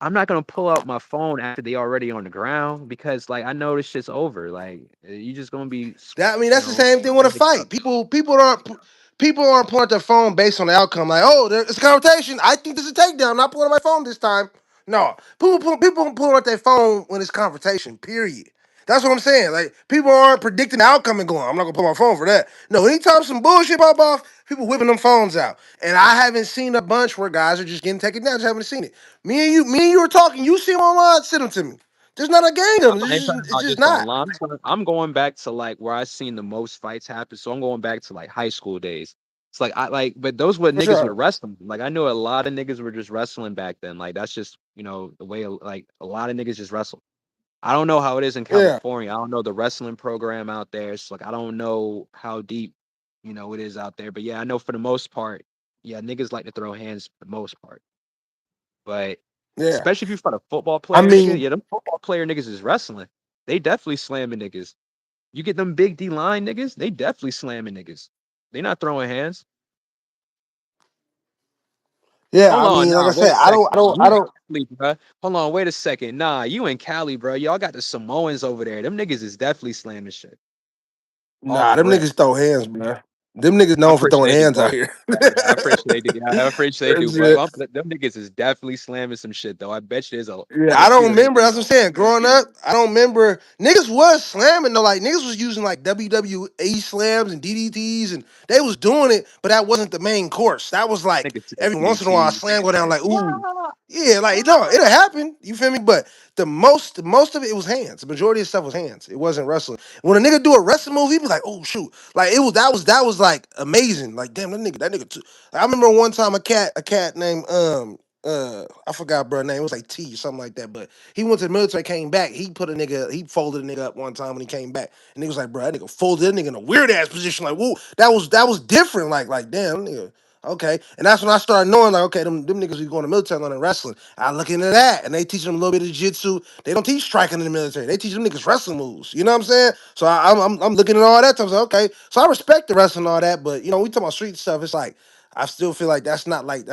I'm not gonna pull out my phone after they already on the ground because like I know this shit's over. Like you just gonna be, That I mean, that's the same thing with a getting mixed up. fight. People aren't pulling out their phone based on the outcome. Like, oh, it's a confrontation. I think this is a takedown. I'm not pulling out my phone this time. No, people pull out their phone when it's confrontation. Period. That's what I'm saying. Like, people aren't predicting the outcome and going, I'm not gonna pull my phone for that. No, anytime some bullshit pop off, people whipping them phones out. And I haven't seen a bunch where guys are just getting taken down. Just haven't seen it. Me and you were talking. You see them online. Send them to me. There's not a gang of them. I ain't talking It's about just just not. online. I'm going back to like where I seen the most fights happen. So I'm going back to like high school days. It's like but those were For niggas with sure. wrestling. Like I knew a lot of niggas were just wrestling back then. Like that's just the way like a lot of niggas just wrestle. I don't know how it is in Yeah. California. I don't know the wrestling program out there. It's like I don't know how deep it is out there. But yeah, I know for the most part, yeah, niggas like to throw hands for the most part. But Yeah. especially if you fight a football I player and shit, mean, yeah, them football player niggas is wrestling. They definitely slamming niggas. You get them big D line niggas, they definitely slamming niggas. They not throwing hands. yeah, Hold I on, mean, like nah, I wait said, a second. I You in don't. Cali, bro. Hold on, wait a second. Nah, you in Cali, bro. Y'all got the Samoans over there. Them niggas is definitely slamming shit. Nah, Off them rip. niggas throw hands, man. Them niggas I'm known for pretty sure throwing they do hands out both. here. Yeah, I'm pretty sure they do. Yeah, I'm pretty sure they do. That's But it. them niggas is definitely slamming some shit though. I bet you Yeah, there's I a few don't of them. remember. That's what I'm saying. Growing up, I don't remember. Niggas was slamming though. Like niggas was using like WWE slams and DDTs, and they was doing it, but that wasn't the main course. That was like Niggas said every once in a while, a DDT. slam go down. Like ooh, yeah, like no, it'll happen. You feel me? But the most of it was hands. The majority of stuff was hands. It wasn't wrestling. When a nigga do a wrestling move, he be like, oh shoot, like it was that was like amazing. Like damn, that nigga. Too. Like, I remember one time a cat named I forgot bro name. It was like T or something like that. But he went to the military, came back. He folded a nigga up one time when he came back. And he was like, bro, that nigga folded that nigga in a weird ass position. Like, whoa, that was different. Like damn, nigga. Okay. And that's when I started knowing, like, okay, them niggas be going to military learning wrestling. I look into that and they teach them a little bit of jiu-jitsu. They don't teach striking in the military. They teach them niggas wrestling moves. You know what I'm saying? So I'm looking at all that. I was like, okay. So I respect the wrestling and all that, but we talk about street stuff. It's like I still feel like that's not like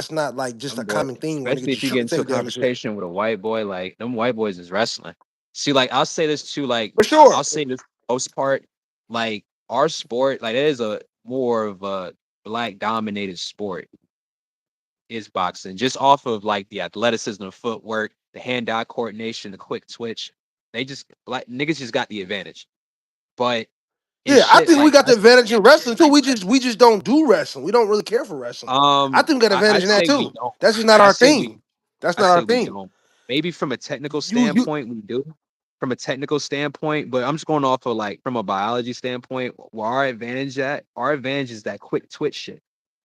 just Them a boy, common thing where niggas especially if just you try get to into a take down and shit. confrontation with a white boy, like them white boys is wrestling. See, like I'll say this too, like For sure. I'll say this for the most part, like our sport, like it is a more of a black dominated sport is boxing, just off of like the athleticism, the footwork, the hand-eye coordination, the quick twitch. They just like niggas just got the advantage. But in Yeah, I shit think we like got the wrestling, advantage in wrestling too. We just don't do wrestling. We don't really care for wrestling. I think we got an I advantage in that say we too. don't. That's just not I our say we thing. That's I not our say we thing. don't. Maybe from a technical You standpoint, we do. From a technical standpoint, but I'm just going off of like from a biology standpoint, where our advantage is that quick twitch shit.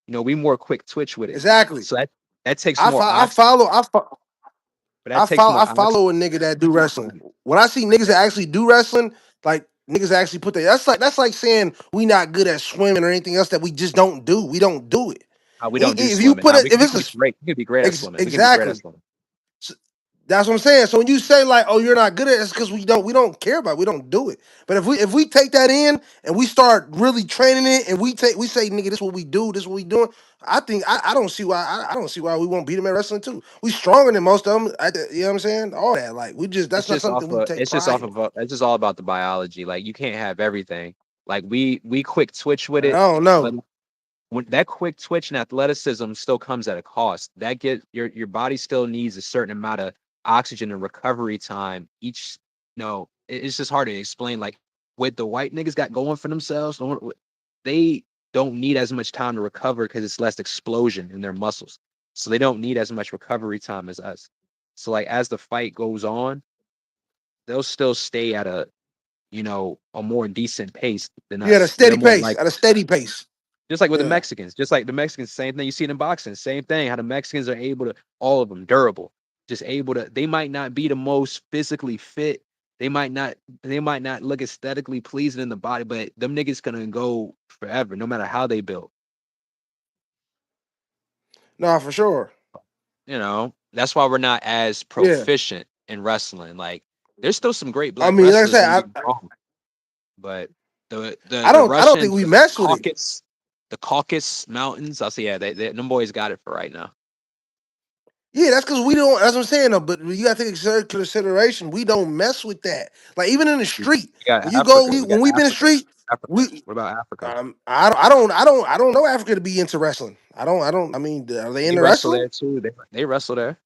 You know, we more quick twitch with it. exactly. So that takes more I oxygen, follow. but that takes more I oxygen. follow a nigga that do wrestling. When I see niggas that actually do wrestling, like niggas that actually put their that's like saying we not good at swimming or anything else that we just don't do. We don't do it. We don't do If you swimming. put Now it, if we it's can a be great. We can be great at swimming. We can be great at exactly. swimming. That's what I'm saying. So when you say like, "Oh, you're not good at it," it's because we don't care about it. We don't do it. But if we take that in and we start really training it and we say, "Nigga, this what we do. This what we doing." I think I don't see why I don't see why we won't beat them at wrestling too. We stronger than most of them. You know what I'm saying? All that like we just that's not something we take It's just off pride in. of it's just all about the biology. Like you can't have everything. Like we quick twitch with I it, don't but know. when that quick twitch and athleticism still comes at a cost. That get your body still needs a certain amount of oxygen and recovery time. Each no, it's just hard to explain. Like what the white niggas got going for themselves, they don't need as much time to recover because it's less explosion in their muscles. So they don't need as much recovery time as us. So like as the fight goes on, they'll still stay at a a more decent pace than You at a us. They're steady more pace. like At a steady pace. just like with the Yeah. Mexicans, just like the Mexicans, same thing you see it in boxing, same thing. How the Mexicans are able to, all of them durable, just able to. They might not be the most physically fit. They might not. They might not look aesthetically pleasing in the body, but them niggas gonna go forever, no matter how they built. No, for sure. That's why we're not as Yeah. proficient in wrestling. Like, there's still some great I black mean, like I wrestlers. said, Don't get me wrong, but the I don't Russian think we mess with it. The Caucasus Mountains. I'll say, yeah, them boys got it for right now. Yeah, that's because we don't. That's what I'm saying. Though, but you got to take consideration. We don't mess with that. Like even in the We street, got when you go, Africa. We got when we been in the Africa. street, Africa. we. What about Africa? I don't know Africa to be into wrestling. I don't. I mean, are they They into wrestle wrestling? there too. They wrestle there.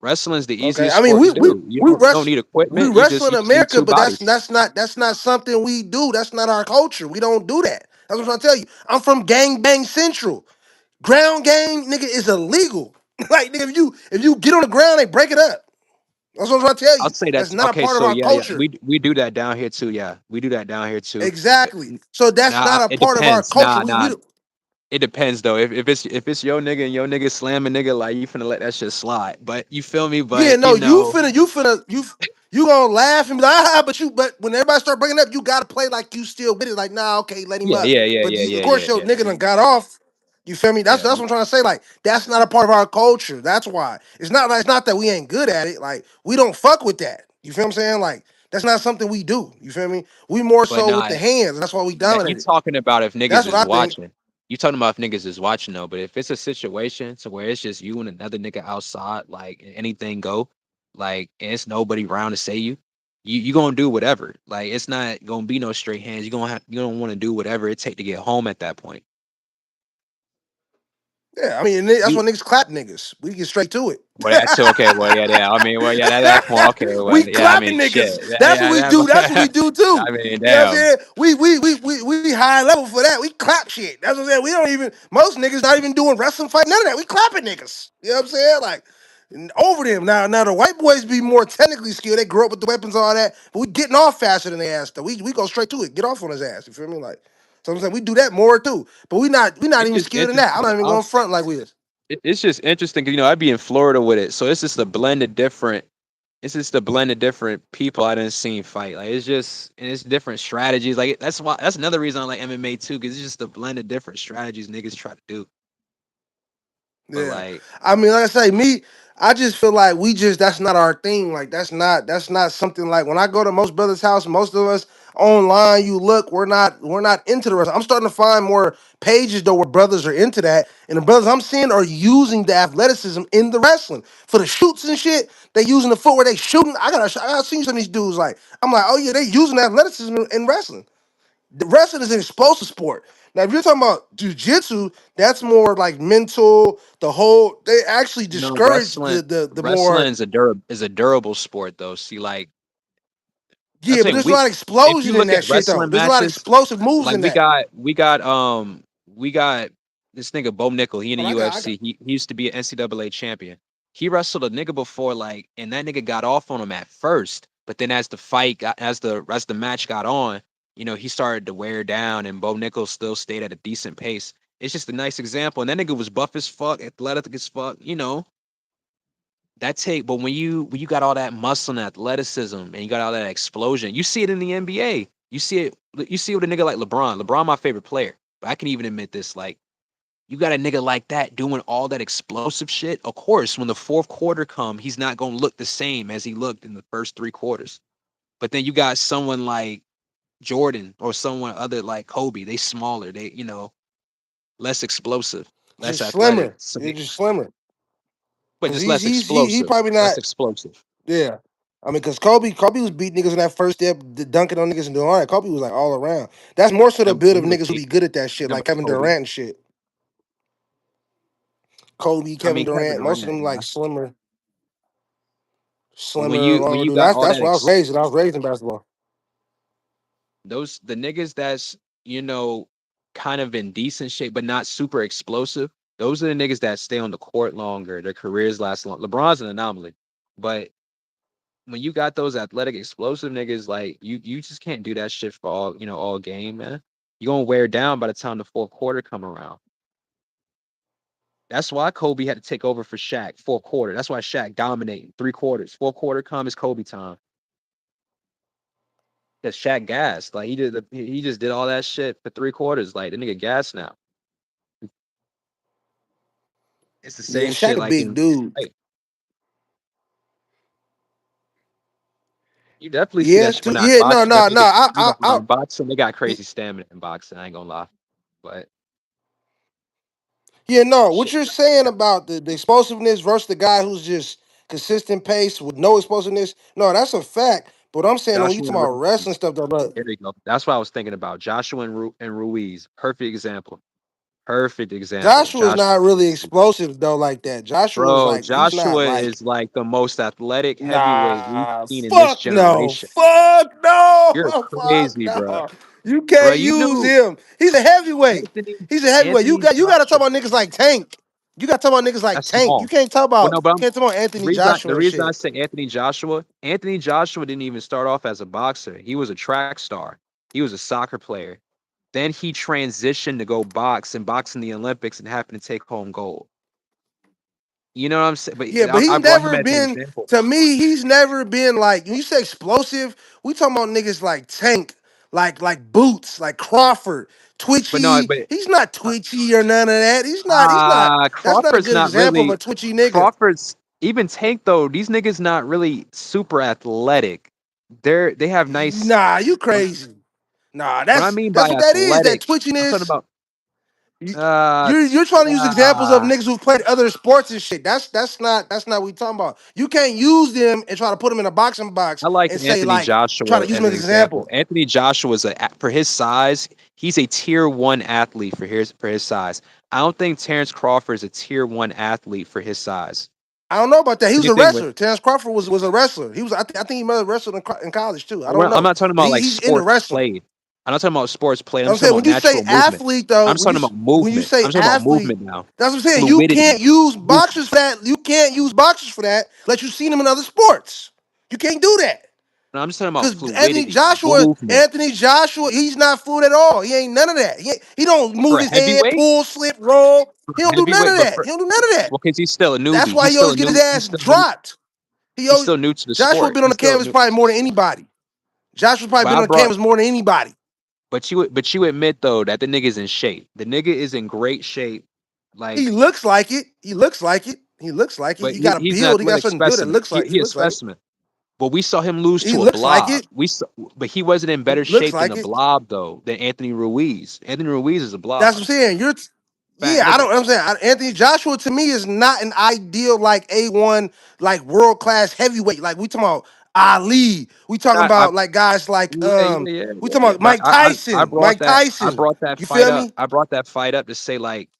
Wrestling is the Okay. easiest I mean, sport to do. You don't need we equipment. wrestle in You just need America, two but bodies. that's not something we do. That's not our culture. We don't do that. That's what I'm trying to tell you. I'm from Gang Bang Central. Ground game, nigga, is illegal. Like, nigga, if you get on the ground, they break it up. That's what I'm trying to tell I'll you. say That's that's not a okay. part of So our yeah. culture. We do that down here too. Yeah, we do that down here too. Exactly. So that's Now not a it part of our depends. culture. We don't. It depends though. If it's your nigga and your nigga slamming nigga, like you finna let that shit slide. But you feel me? Yeah, But no, you gonna laugh and be like, but when everybody start bringing it up, you gotta play like you still with it. Like, nah, okay, let him yeah, up. yeah, yeah, But yeah, of yeah, course, yeah, your yeah, nigga done got off. You feel me? yeah. That's what I'm trying to say. Like, that's not a part of our culture. That's why it's not that we ain't good at it. Like, we don't fuck with that. You feel what I'm saying? Like, that's not something we do. You feel me? We more But so with nah, the hands. That's why we that you dominate it. talking about if niggas That's what is I think. watching. You talking about if niggas is watching though. But if it's a situation to where it's just you and another nigga outside, like anything go, like and it's nobody around to say you gonna do whatever. Like it's not gonna be no straight hands. You don't want to do whatever it take to get home at that point. Yeah, I mean, that's You why niggas clap niggas. We get straight to it. well that's okay. Well yeah, yeah. I mean, well yeah, that's more okay. Well We yeah, I mean clapping shit. niggas. Yeah, That's what we do. That's what we do too. I mean You know what I'm damn. saying? We high level for that. We clap shit. That's what I'm saying. We don't even most niggas not even doing wrestling fight. None of that. We clapping niggas. You know what I'm saying? Like over them. Now the white boys be more technically skilled. They grew up with the weapons, all that. But we getting off faster than they ass though. We go straight to it. Get off on his ass. You feel me? Like so I'm saying we do that more too. But we not It's even just skilled in that. I'm interesting. not even going front like we is. It's just interesting 'cause, I'd be in Florida with it, so it's just a blend of different. It's just a blend of different people I didn't seen fight. Like it's just and it's different strategies. Like that's another reason I like MMA too, because it's just a blend of different strategies niggas try to do. But Yeah. like I mean, like I say, I just feel like we just that's not our thing. Like that's not something like when I go to most brothers' house, most of us online, you look, we're not into the wrestling. I'm starting to find more pages though where brothers are into that. And the brothers I'm seeing are using the athleticism in the wrestling. For the shoots and shit, they using the footwear, they shooting. I gotta see some of these dudes like I'm like, oh yeah, they using athleticism in wrestling. The wrestling is an explosive sport. Now, if you're talking about jujitsu, that's more like mental. The whole they actually No, discourage the wrestling more. is a durable sport though. See, like I'm Yeah, but saying, there's a lot of if you explosion in look at that shit though. wrestling There's a lot of matches, explosive moves like in that. we got this nigga Bo Nickel. He in the Hold on, I got. UFC. He used to be an NCAA champion. He wrestled a nigga before, like, and that nigga got off on him at first, but then as the match got on, he started to wear down, and Bo Nickel still stayed at a decent pace. It's just a nice example, and that nigga was buff as fuck, athletic as fuck. But when you got all that muscle and athleticism and you got all that explosion, you see it in the NBA. You see it with a nigga like LeBron. LeBron, my favorite player. But I can even admit this, like, you got a nigga like that doing all that explosive shit. Of course, when the fourth quarter come, he's not gonna look the same as he looked in the first three quarters. But then you got someone like Jordan or someone other like Kobe. They smaller, they, less explosive, less Just athletic. slimmer. You're just slimmer. But Cause just he's less he's he explosive. probably Less not. explosive. Yeah. I mean, cause Kobe was beating niggas in that first step, dunking on niggas and doing all that. Kobe was like all around. That's more so the Never, build of never niggas who beat be good at that shit, never like Kevin Kobe. Durant and shit. Kobe, I Kevin mean, Kevin Durant, most of Durant, them yeah. like slimmer, But when slimmer, you when longer you dude. got That's all that's that what I was raised in. I was raised in basketball. the niggas that's kind of in decent shape but not super explosive, those are the niggas that stay on the court longer. Their careers last long. LeBron's an anomaly, but when you got those athletic, explosive niggas, like you just can't do that shit for all game, man. You're gonna wear down by the time the fourth quarter come around. That's why Kobe had to take over for Shaq fourth quarter. That's why Shaq dominating three quarters. Fourth quarter come is Kobe time. Cause Shaq gassed. Like he just did all that shit for three quarters. Like the nigga gas now. It's the Yeah, same Shaq shit a like big in dude. like you definitely see that shit. But not Yeah, no, boxing, them no, no. niggas, I like boxing, they got crazy stamina in boxing. I ain't gonna lie. But yeah, no. What shit. you're saying about the explosiveness versus the guy who's just consistent pace with no explosiveness, no, that's a fact. But I'm saying when you Joshua talk and about Ruiz. wrestling stuff, though, bro, There you go. That's what I was thinking about. Joshua and Ruiz. Perfect example. Perfect example. Joshua's Joshua not and really Ruiz. explosive though like that. Joshua's Bro, like he's not Joshua like is like the most athletic heavyweight we've nah. seen in this Fuck no. generation. Fuck You're no. Fuck crazy, bro. no. You Bro, can't you use knew him. He's a heavyweight. Anthony He's a heavyweight. Anthony You gotta talk Joshua. about niggas like Tank. You gotta talk about niggas like That's Tank. You small. can't talk Well, about no, but you can't talk about Anthony the Joshua and reason I shit. say Anthony Joshua didn't even start off as a boxer. He was a track star. He was a soccer player. Then he transitioned to go box in the Olympics and happened to take home gold. You know what I'm saying? But Yeah, but I he's brought him never as an been example. to me. He's never been like when you say explosive. We talking about niggas like Tank, like Boots, like Crawford, But no, Twitchy. but He's not Twitchy or none of that. He's not. He's not. That's not a Crawford's good not example of really a twitchy nigga. Crawford's even Tank though. These niggas not really super athletic. They have nice. Nah, you crazy. Nah, What I mean by that's what that is. That athletic, I'm talking twitchiness. about You- uh, You're trying to use examples of uh niggas who've played other sports and shit. That's not what we talking about. You can't use them and try to put them in a boxing box I like and say Anthony like try Joshua to use as them as an an example. example. Anthony Joshua is for his size, he's a tier one athlete for his size. I don't think Terrence Crawford is a tier one athlete for his size. I don't know about that. He was Same a thing with wrestler. Terrence Crawford was a wrestler. He was. I think he might have wrestled in college too. I don't I'm know, not talking but about like he's into sports wrestling. played. I'm not talking about sports played. I'm I'm just talking saying about when you say natural movement. athlete though, I'm just talking about when you movement. say I'm talking about athlete, movement now. that's what I'm saying. You Fluidity. can't use boxers Movement. for that. You can't use boxers for that. Let you seen them in other sports. You can't do that. No, I'm just talking about Cause Anthony fluidity. Joshua, Movement. Anthony Joshua, he's not fluid at all. He ain't none of that. He don't move For a his head, heavyweight? pull, slip, roll. For He a don't do none heavyweight, of but that. for He don't do none of that. well, because he's still a That's newbie. why he always get his ass dropped. He He's always still new to the Joshua sport. been on He's the still canvas new. probably more than anybody. Joshua probably But been I on the brought canvas more than anybody. but you admit though that the nigga's in shape. The nigga is in great shape. He Like, looks like it. He looks like it. He looks like it. but He got a he's an build. He got a athletic certain build that specimen. looks like he He a looks like it. specimen. But we saw him lose He to a looks like blob. it. But he wasn't in He better looks shape than like a it. blob though, than Anthony Ruiz. Anthony Ruiz is a That's blob. what I'm saying. Fat Yeah, I nigga. don't. I'm saying Anthony Joshua to me is not an ideal like A1 like world class heavyweight. Like we talking about. Ali. We talking I about like guys like we talking yeah. about But Mike Tyson. Mike I Tyson. brought that You fight feel up. me? I brought that fight up to say like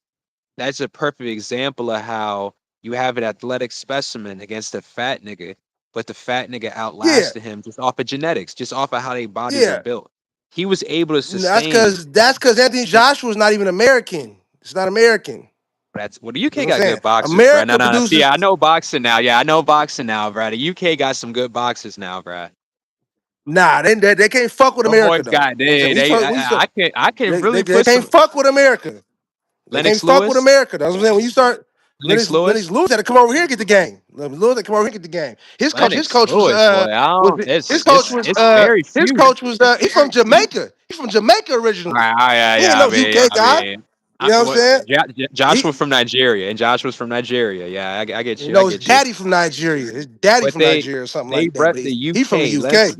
that's a perfect example of how you have an athletic specimen against a fat nigga, but the fat nigga Yeah, outlasted him just off of genetics, just off of how their bodies are yeah. built. He was able to That's sustain. because Anthony Joshua's not even American. It's not American. That's well, the UK That's what I'm got saying. good boxers, bro. No, America no, no. See, produces. I know boxing now. Yeah, I know boxing now, bro. The UK got some good boxers now, bro. Nah, they can't fuck with Them America boys though. got You know what I'm saying? they When you they. talk, when you start, I can really they put can't some fuck with America. They can't Lennox fuck with Lewis, America. That's what I'm saying. When you start Lennox Lennox Lewis, Lewis had to come over here and get the game. Lennox Lewis had to come over here and get the game. His Lennox coach Lewis, boy. I don't. It's very his few. coach was he's from Jamaica. He's from Jamaica originally. Yeah, He ain't yeah. no UK guy. You know what I'm What saying? Josh He was from Nigeria, and Josh was from Nigeria. Yeah, I get you you. I know his get you. daddy from Nigeria. His daddy But from Nigeria or something they like that. rep But the he from the UK. UK.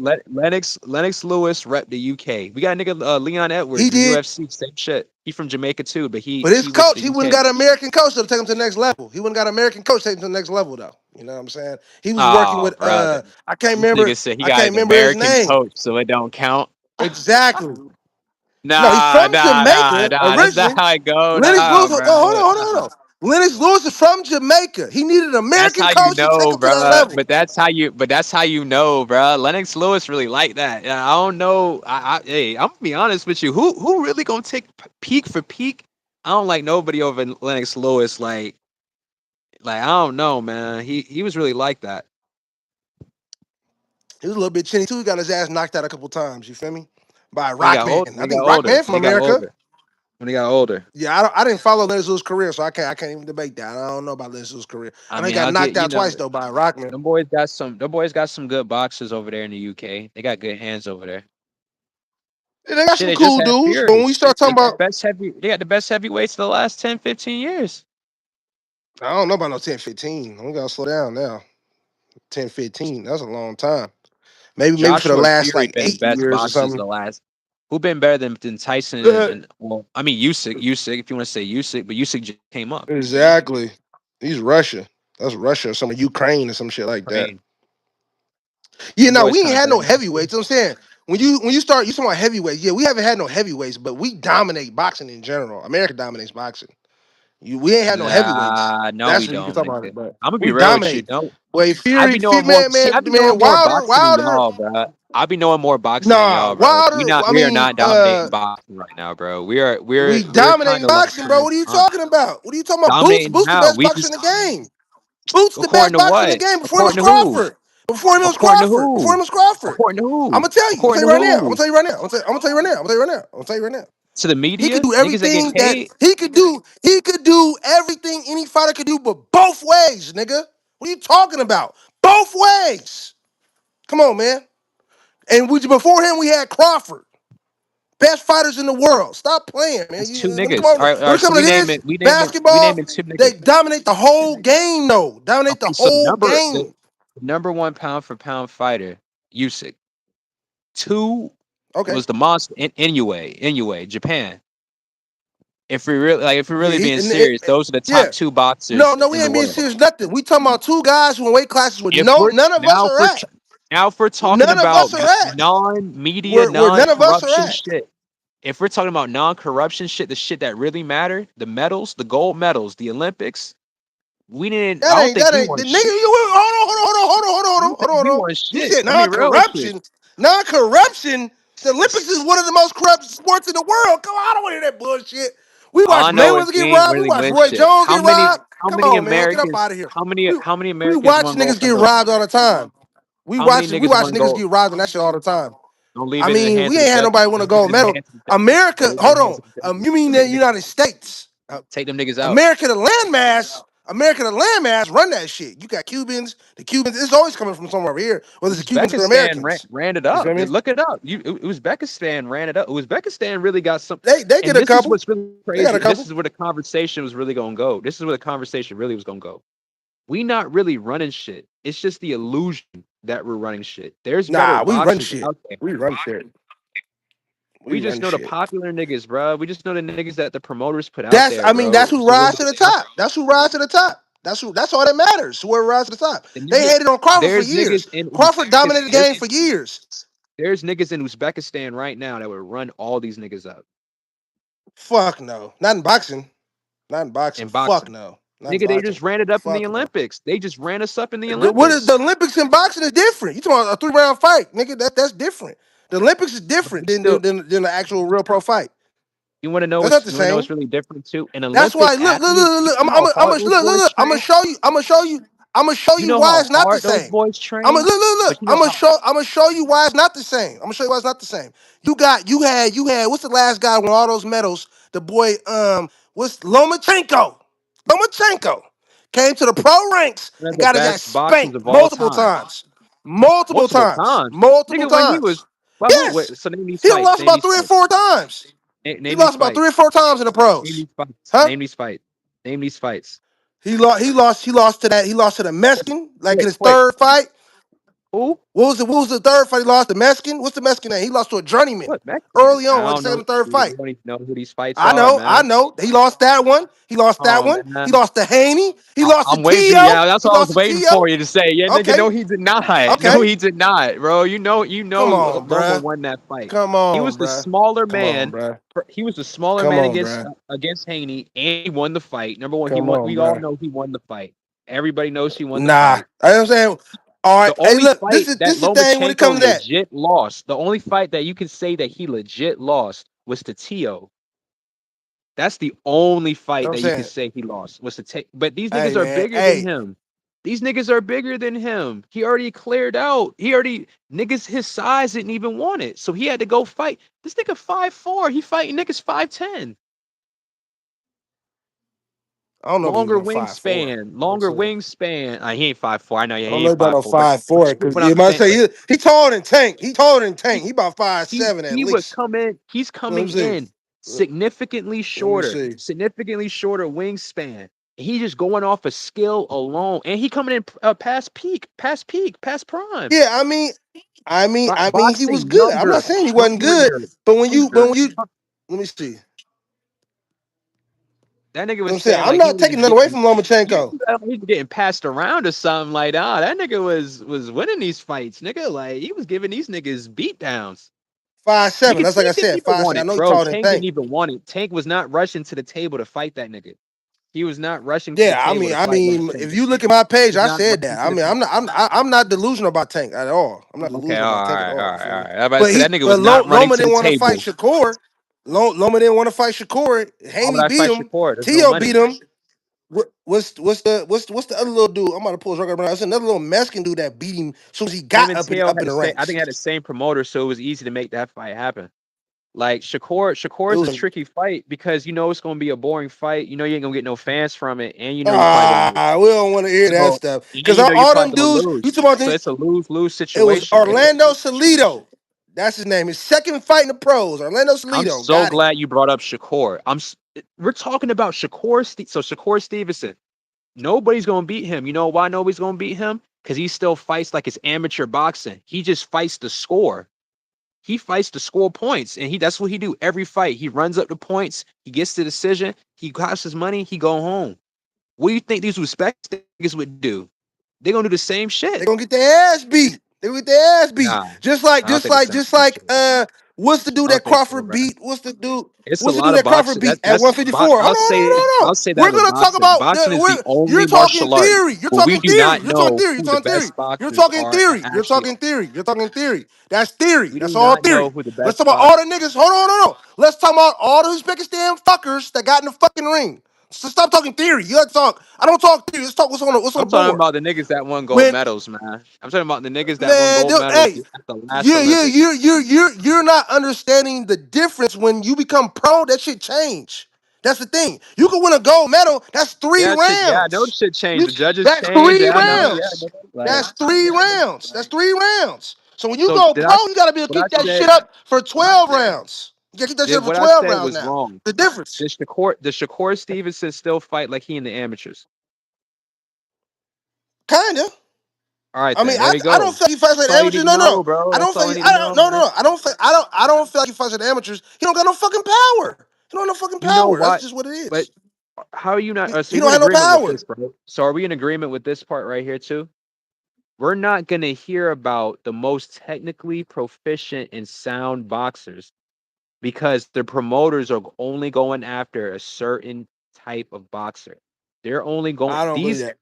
Lennox Lewis rep the UK. We got a nigga Leon He Edwards in did. UFC. Same shit. He from Jamaica too, but But his he with coach, the he wouldn't UK. got an American coach to take him to the next level. He wouldn't got an American coach to take him to the next level though. You know what I'm saying? He was working Oh, with brother. This nigga said he I got can't an remember his American name. coach, so it don't count. Exactly. No, he's from Jamaica Nah. That's not originally. how it go. Lennox Nah, Lewis. Oh, bro. hold on. Lennox Lewis is from Jamaica. He needed an That's American how you coach to take know, him to that bro. level. But that's how you know, bro. Lennox Lewis really like that. Yeah, I don't know. Hey, I'm gonna be honest with you. Who really gonna take peak for peak? I don't like nobody over Lennox Lewis. Like I don't know, man. He was really like that. He was a little bit chinny too. He got his ass knocked out a couple times. You feel me? By When he got Rockman. old, I when he think got older, Rockman from when he got America. older, when he got older. Yeah, I didn't follow Lennox Lewis' career, so I can't even debate that. I don't know about Lennox Lewis' career. I I know he mean, got I'll knocked get out twice though by Rockman. them boys got some good boxers over there in the UK. They got good hands over there. Yeah, they got Shit, some they just cool had dudes, but when Fury. we start talking about, They got the best heavyweights of the last 10, 15 years. I don't know about no 10, 15. We gotta slow down now. 10, 15. That's a long time. Maybe for the Joshua and last Fury like been the best 8 years or boxers something. the last. Who been better than Tyson Uh, and well, I mean Usyk if you want to say Usyk, but Usyk just came up. exactly. He's Russia. That's Russia or some Ukraine or some shit like that. Ukraine. Yeah, Them no, boys we ain't kind of had no dirty. heavyweights. I'm saying when you start you talking about heavyweights, yeah, we haven't had no heavyweights, but we dominate boxing in general. America dominates boxing. We ain't had no heavyweights. Nah, no, That's we what you can don't, talk about it, nigga. but I'm gonna be we real with you. dominate. No, Wait, Fury, I be knowing man, more boxing than Wilder. y'all, bro. I be knowing more boxing than Nah, y'all, bro. Wilder. I We are mean, not dominating boxing right now, bro. we We're kind dominating of like boxing, bro. coming What are you on. talking about? What are you talking about? Boots, Dominating Boots, the how? best We boxer in just the game. Boots, the according best to boxer in the what? game. Before him was According to who? Crawford. Before him was According to Crawford. Before who? him was Crawford. According to I'm who? gonna tell you. I'm gonna According tell to you right now. I'm gonna who? tell you right now. I'm gonna tell you right now. I'm gonna tell you right now. I'm gonna tell you right now. To the He could media? do Niggas that get everything that paid? he could do. He could do everything any fighter could do, but both ways, nigga. What are you talking about? Both ways. Come on, man. And before him, we had Crawford. Best fighters in the world. Stop playing, man. That's two When it niggas. comes All when right. it So comes to this we basketball, naming two they niggas. dominate the whole game, though. Dominate the Okay, so whole game. the number one pound for pound fighter, Usyk. Two Okay. was the monster in Inoue, Japan. If we're Yeah, really being serious, those are the yeah. top two No, boxers no, we in the ain't being world. serious. Nothing. We talking about two guys who in weight classes with If we're none of us now if are we're at. t- now if we're talking None of about us are at. non-media, Where none of us are non-corruption at. shit, if we're talking about non-corruption shit, the shit that really matter, the medals, the gold medals, the Olympics, we didn't. I don't think That we ain't won the nigga. shit. You I don't think we hold on. won You shit. said I'm be real with you. non-corruption. Non-corruption. The Olympics is one of the most corrupt sports in the world. Come on, I don't want to hear that bullshit. We All watch I know is Mayweather we get ain't robbed. We really watch win Roy shit. Jones get robbed. Come on, man, get up out of here. How many We Americans watch won gold niggas get medals? robbed all the time. How many We niggas watch won niggas gold? get robbed and that shit all the time. Don't leave I it in the mean, hands we of the ain't had judges. nobody win a Don't leave it gold in the medal. hands of the judges. America, Don't leave it in hold the hands on. of the judges. You mean the United States? Take them niggas out. America, the landmass. America, the landmass, run that shit. You got Cubans. The Cubans. It's always coming from somewhere over here, whether it's the Cubans or Uzbekistan Americans. ran it You up. feel me? Look it up. Uzbekistan ran it up. Uzbekistan really got some. They get And a this is couple. what's really They got crazy. a And this couple. is where the conversation was really gonna go. This is where the conversation really was gonna go. We not really running shit. It's just the illusion that we're running shit. There's better Nah, we run boxers shit. out there. We run shit. We We just run know the shit. popular niggas, bro. We just know the niggas that the promoters put out there, I mean, bro. that's who The ones rise to that the count. top. That's who rise to the top. That's all that matters. Whoever rises to the top. The They nigga, hated on Crawford for there's years. niggas in Crawford dominated the Uzbekistan. game for years. There's niggas in Uzbekistan right now that would run all these niggas up Fuck no. Not in boxing. Not in boxing. in Fuck boxing. no. Not in Nigga, they boxing. just ran it up in the Fuck no. Olympics. They just ran us up in the What is the Olympics. Olympics in boxing is different. You talking about a 3 round fight, nigga? That's different. The Olympics is But different you still, than the actual real pro fight. you want to know That's not what's the you want to know what's same. really different too? An That's Olympic why athlete. look. You know how hard those boys I'm gonna train. show you. I'm gonna show you. I'm gonna show You you know why how it's not the hard those same. boys I'm gonna train. look. But you know how I'm gonna show you why it's not the same. I'm gonna show you why it's not the same. You had what's the last guy who won all those medals? The boy what's Lomachenko. Lomachenko came to the pro ranks one of and the got his ass best boxers spanked of all multiple time. times. Multiple Multiple times. times. Multiple Nigga, when he was times. by who? Yes. Wait, so name these He done fights. lost Name about these three or fights. four times. He Name these lost about three or fights. four times in the Name pros. these fights. Huh? Name these fights. Name these fights. He lost to that. He lost to the Mexican, like in Quick, his quick. third fight. Who? What was the third fight he lost? The Mexican? What's the Mexican name? He lost to a journeyman What Mexican? early I on, like don't second know. or third You fight. don't even know who these fights are, I man. know. He lost that one. He lost that Oh one. He man. lost to Haney. He lost to I'm waiting for Tio. yeah, that's He what I was lost to waiting Tio. for you to say. Yeah, nigga, Okay. no, he did not. No, Okay. he did not, bro. You Come know on, Loma bruh. won that fight. Come He on, was the bruh. smaller Come on, man. bruh. He was the smaller Come man on, bruh. against Haney, and he won the fight. Number one, he Come won. on, We all bruh. know he won the fight. Everybody knows he won the Nah. fight. I know what I'm saying. All right. The Hey, only look, fight that this is the thing when it comes Lomachenko to that. legit lost, the only fight that you can say that he legit lost was to Tio. That's the only You know fight what I'm that you could saying? say he lost was to take. But these Hey, niggas are man. bigger than Hey, him. These niggas are bigger than him. He already cleared out. He already niggas his size didn't even want it, so he had to go fight. This nigga 5'4". He fighting niggas 5'10". I don't know if he was Longer no 5'4". wingspan. You know what I'm Longer saying? wingspan. He ain't 5'4". I know yeah, I don't he know ain't about no 5'4". But 5'4", because what you I'm might saying, say but he taller than Tank. He taller than Tank. He about five he seven at he would least. come in. He's Let me coming see. in significantly shorter wingspan. He just going off of skill alone, and he coming in past prime. Yeah, I mean, he was Boxing good. I'm not younger, saying he wasn't good, hungrier, but hungrier. when you let me see. You know That nigga what was I'm saying? saying I'm like he not was taking nothing away getting from Lomachenko. he was getting passed around or something like that. That nigga was winning these fights, nigga. Like he was giving these niggas beat downs. 5'7". Nigga, That's like I Tank didn't said, even 5'7". want I it, know he bro. taller than Tank didn't Tank. even want it. Tank was not rushing to the table to fight that nigga. He was not rushing to the Yeah, table to I fight mean, if Lomachenko. you look at my He page, was I not said rushing that. to I the mean, table. I'm not delusional about Tank at all. I'm not Okay, delusional about Tank at all. all You right, feel all me? right. I about to say that nigga was not running Loma to the didn't want to fight table. Shakur. Loma didn't want to fight Shakur. Why would Haney I beat fight him. Shakur? There's no Tio beat money. him. What's the other little dude? I'm about to pull his record. It's another little Mexican dude that beat him as soon as he Him got and Teo up had in the the same. I ranks. think had the same promoter, so it was easy to make that fight happen. Like It Shakur is a was tricky fight because you know it's gonna be a boring fight. You know you ain't gonna get no fans from it, and you know you probably gonna lose. we don't want to hear that So stuff and because you know you're all probably them gonna dudes you lose. talking about So this. it's a lose It was situation. Orlando Salido. That's his name. His second fight in the pros. Orlando I'm Salido so got him. glad you brought up Shakur. We're talking about so Shakur Stevenson. Nobody's gonna beat him. You know why nobody's gonna beat him? Because he still fights like it's amateur boxing. He just fights the score. He fights to score points, and that's what he do every fight. He runs up the points. He gets the decision. He costs his money. He go home. What do you think these respect niggas would do? They're gonna do the same shit. They're gonna get their ass beat. They're gonna get their ass beat. Nah, I don't think the same shit. What's the I dude don't that think so, Crawford bro. beat? It's a What's the dude lot of that Crawford boxing. beat at 154? Hold on. I'll say that We're with gonna talk boxing. about Boxing is the you're only talking martial art theory. where we do not You're talking know theory. You're who the talking theory. best boxers are You're actually talking are. theory. You're talking theory. That's theory. We do That's all not know theory. who the Let's best talk about all boxers. the niggas. Hold on. Let's talk about all the Uzbekistan fuckers that got in the fucking ring. So stop talking theory. You gotta talk. I don't talk theory. Let's talk what's on I'm the talking board. about the niggas that won gold When medals, man. I'm talking about the niggas that won Man, gold medals hey, at the last Olympics. you're not understanding the difference when you become pro. That shit change. That's the thing. You can win a gold medal. That's three Yeah, I know the rounds. shit changed. You, The judges that's changed. three Yeah, I know. Yeah, I rounds. know. Like, That's three rounds. That's 3 rounds. So when you so go did pro, you gotta be able to what I keep that said? shit up for 12 rounds. You gotta keep that shit Did up for what I 12 said rounds was now. wrong? The difference. Does Shakur Stevenson still fight like he in the amateurs? Kinda. All right, I mean, then. There we I don't go. feel like he fights like That's the all you amateurs. need to No. know, bro. I That's don't feel all you like, need to know, man. I don't feel like he fights like the amateurs. He don't got no fucking power. He don't got no fucking You know power. That's what? just what it But is. How are you not? So He you don't in have no agreement with power. this, bro? So are we in agreement with this part right here too? We're not gonna hear about the most technically proficient and sound boxers because the promoters are only going after a certain type of boxer. They're only going I don't believe these. that.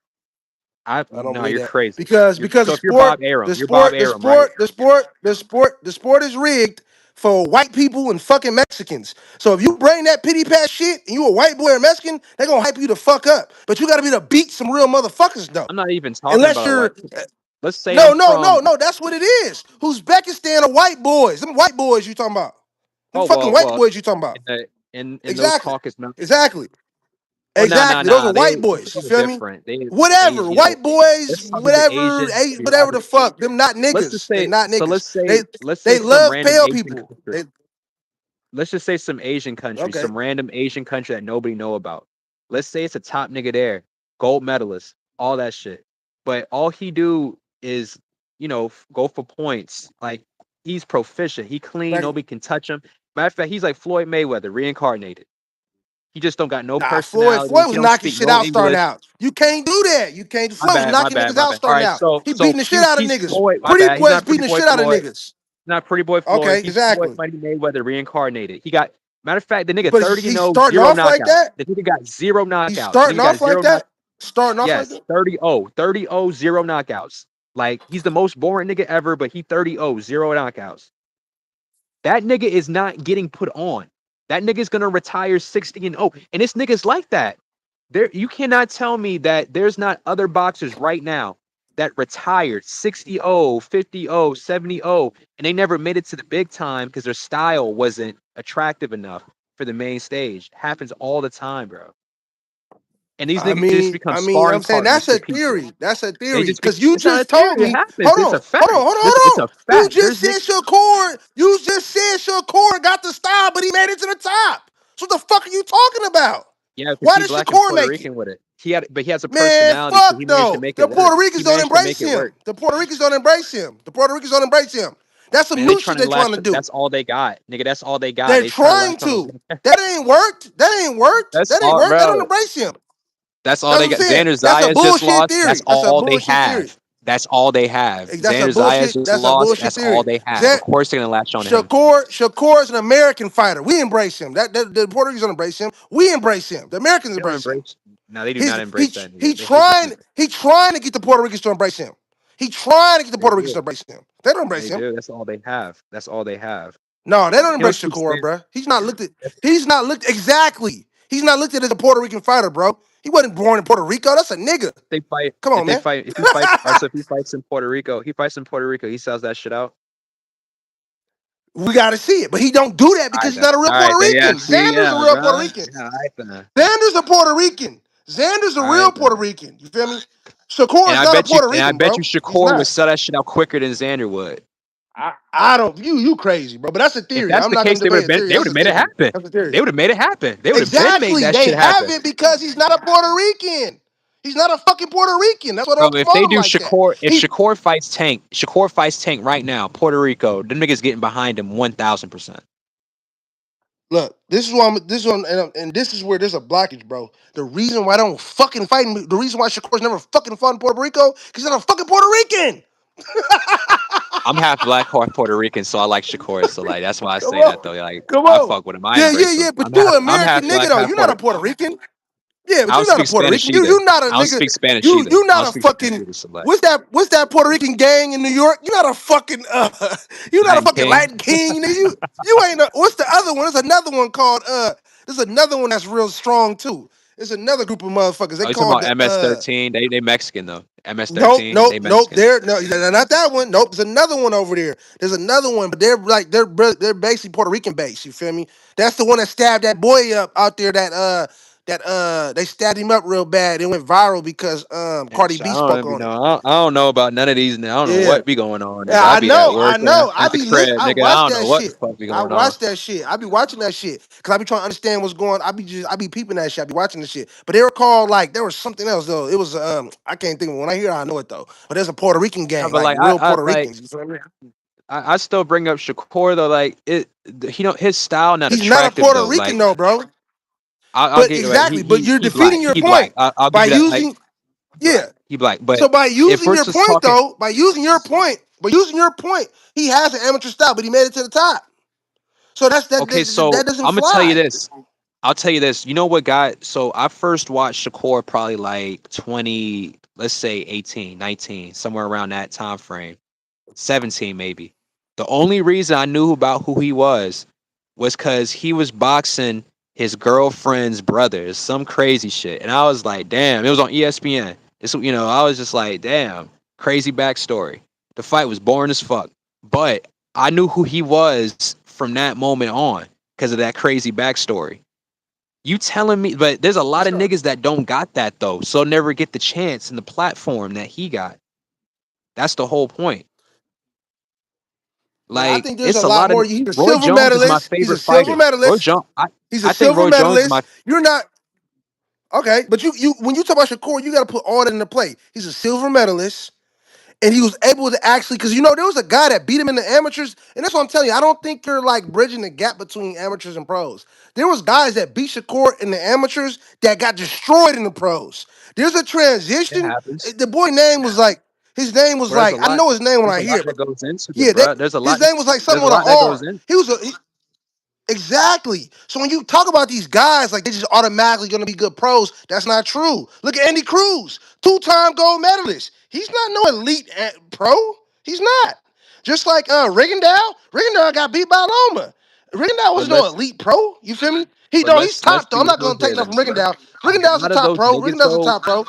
I I don't no, believe you're that crazy. because You're because so if you're Bob the Arum, you're Bob sport the Arum, right? sport the sport the sport the sport is rigged for white people and fucking Mexicans. So if you bring that pity pat shit and you a white boy or Mexican, they gonna hype you the fuck up. But you gotta be to beat some real motherfuckers though. I'm not even talking Unless about a white. you're Let's say no I'm no no from. no that's what it is. Uzbekistan are white boys. Them white boys you talking about. Them Oh fucking well, white well, boys you talking about. in in those Exactly. caucus mountains. Exactly. Well, nah, nah, Exactly. Those nah. are white They boys. a You little feel me? different. They Whatever. Asian. White boys, Let's talk about whatever, Asian. A lot whatever of the fuck. Them not let's just niggas. They say. not So niggas. They let's say they some love random pale Asian people. country. They Let's just say some Asian country, okay. some random Asian country that nobody know about. Let's say it's a top nigga there, gold medalist, all that shit. But all he do is, go for points. Like he's proficient. He clean. Like, Nobody can touch him. Matter of fact, he's like Floyd Mayweather, reincarnated. He just don't got no nah, Floyd personality. was He don't knocking speak shit no out starting English. out. You can't do that. You can't. My Floyd was bad, my knocking bad, niggas my out bad. All starting right, out. so He so beating the shit he's out of he's niggas. Floyd. My Pretty bad. He's Quest not beating Pretty the Boy shit out of Floyd. niggas. Not Pretty Boy Okay, Floyd. He's Floyd exactly. Mighty Mayweather reincarnated. He got matter of fact, the nigga But 30 and he's 0, starting zero off like knockouts. that. The nigga got zero He's knockouts. starting Nigga got off like zero knock. that. Starting off like Yes, that. 30-0. 30-0, zero knockouts. Like he's the most boring nigga ever, but he 30-0, zero knockouts. That nigga is not getting put on. That nigga's gonna retire 60 and 0. And this nigga's like that. There, you cannot tell me that there's not other boxers right now that retired 60-0, 50-0, 70-0, and they never made it to the big time because their style wasn't attractive enough for the main stage. Happens all the time, bro. And these niggas just become I'm sparring saying partners that's for a people. theory. That's a They theory. just be Cause you it's not a just told theory, it me, happens. It's a fact. Listen, it's a You fact. just said Shakur. You just said Shakur got the style, but he made it to the top. So what the fuck are you talking about? Yeah, because Why he did black and Shakur Puerto make it? Rican with it. He has a Man, personality, so he fuck managed to no. make it The work. Puerto He Ricans don't managed to embrace make it him. work. The Puerto Ricans don't embrace him. The Puerto Ricans don't embrace him. That's some Man, they new trying shit to they trying latch. to do. That's all they got, nigga. That's all they got. They're They trying to trying latch on. to. That ain't worked. That ain't worked. That's That ain't all, worked. They don't bro. embrace him. That's all That's they what I'm got. saying. Xander That's a Zayas just bullshit lost. That's theory. That's a all they bullshit theory. have. That's all they have. That's a Xander Zayas bullshit. just That's a lost. bullshit That's all theory. they have. Of course they're gonna latch on to him. Shakur is an American fighter. We embrace him. The Puerto Ricans don't embrace him. We embrace him. The Americans They don't embrace him. embrace. No, they do not His embrace that he nigga. They hate this trying nigga. he trying to get the Puerto Ricans to embrace him. He trying to get the They Puerto Ricans to do. embrace him. They don't embrace They him. do. That's all they have. That's all they have. No, they don't He'll embrace speak Shakur, Spanish. bro. He's not looked exactly. He's not looked at as a Puerto Rican fighter, bro. He wasn't born in Puerto Rico. That's a nigga. They fight. Come on, man. If he fights, or so if he fights in Puerto Rico, he sells that shit out. We got to see it, but he don't do that All right because he's then. not a real All Puerto right then. Yeah. Rican. See. Xander's a Yeah, real Puerto bro. Rican. Yeah. All right then. Xander's a Puerto Rican. Xander's a All real right Puerto then. Rican. You feel me? Shakur is not a Puerto And I Rican, bet you bro. He's Shakur would not. sell that shit out quicker than Xander would. I don't. You crazy, bro. But that's a If theory. that's I'm the not gonna case, debate a theory. they would That's have a made it theory. happen. That's a theory. They would have made it happen. They would have been made Exactly. that They shit happen. haven't because he's not a Puerto Rican. He's not a fucking Puerto Rican. That's why they Bro, don't if promote they him do like that. Shakur, if He Shakur fights Tank right now, Puerto Rico, them niggas getting behind him 1000%. look. This is why and this is where there's a blockage, bro. The reason why I don't fucking fight him. The reason why Shakur's never fucking fought in Puerto Rico because he's not a fucking Puerto Rican. I'm half black, half Puerto Rican, so I like Shakur. So like that's why I Come say that on, though. Like come I on. fuck with him. I Yeah, yeah, embrace yeah. him. But you an I'm American half nigga black, though. half You're not a Puerto. Puerto Rican. Yeah, I but don't you're not a speak Puerto Spanish Rican. You either. you not a I don't nigga. speak Spanish either. You I don't not a speak Spanish fucking either. So like what's that Puerto Rican gang in New York? You're not a fucking you're not a Latin fucking King. Latin king. Nigga. You ain't a, what's the other one? There's another one called there's another one that's real strong too. There's another group of motherfuckers. They Oh, you talking called about the MS-13? They Mexican though. nope, MS-13, nope, they nope. Mexican. There, no, not that one. Nope, there's another one over there. There's another one, but they're basically Puerto Rican based. You feel me? That's the one that stabbed that boy up out there. They stabbed him up real bad. It went viral because Yeah, Cardi shit, I B don't spoke even on know. it. I don't know about none of these. I don't know Yeah, what be going on, yeah, nigga. I be at I work and know. at the crib, I nigga. I watch don't know that what the shit. fuck be I going on. watch that shit. I be watching that shit because I be trying to understand what's going. I be peeping that shit. I be watching the shit. But they were called like there was something else though. It was I can't think of it. When I hear it, I know it though. But there's a Puerto Rican No, gang, but like like real I Puerto like Ricans. You feel me? I still bring up Shakur though. Like his style not He's not a attractive Puerto though. Rican Like though, bro. I'll But get right. exactly, but you're He defeating black. your He black. point I'll give by you that. Like using, he black. yeah. He black. But So by if using we're your just point talking, though, he has an amateur style, but he made it to the top. So okay, so that doesn't I'm gonna tell you fly. this. I'll tell you this. You know what got so I first watched Shakur probably like 20, let's say 18, 19, somewhere around that time frame. 17 maybe. The only reason I knew about who he was because he was boxing his girlfriend's brother, some crazy shit. And I was like, damn, it was on ESPN. This, I was just like, damn, crazy backstory. The fight was boring as fuck. But I knew who he was from that moment on because of that crazy backstory. You telling me, but there's a For lot of sure. niggas that don't got that though, so never get the chance and the platform that he got. That's the whole point. Man, I Like think there's a it's a lot lot of more. He's a Roy silver Jones is my medalist. He's a favorite silver fighter. Roy medalist. Jones, He's a I think silver Roy Jones is my medalist. You're not okay, but you when you talk about Shakur, you got to put all that into play. He's a silver medalist. And he was able to actually, because there was a guy that beat him in the amateurs, and that's what I'm telling you. I don't think you're like bridging the gap between amateurs and pros. There was guys that beat Shakur in the amateurs that got destroyed in the pros. There's a it transition. happens. The boy name was like his name was But there's a like I lot know his name when there's I a hear lot it, that but goes into it, yeah, that bro. his name was like There's something a with an lot that goes R. in. Exactly. So when you talk about these guys, like they're just automatically going to be good pros, that's not true. Look at Andy Cruz, two-time gold medalist. He's not no elite pro. He's not. Just like Rigondeaux. Rigondeaux got beat by Loma. Rigondeaux But was no let's elite pro. You feel me? He but no, he's let's top though. be I'm not real going to take here nothing then, from bro. Rigondeaux. A Rigondeaux's a lot of top those pro. niggas Rigondeaux's a though, top pro.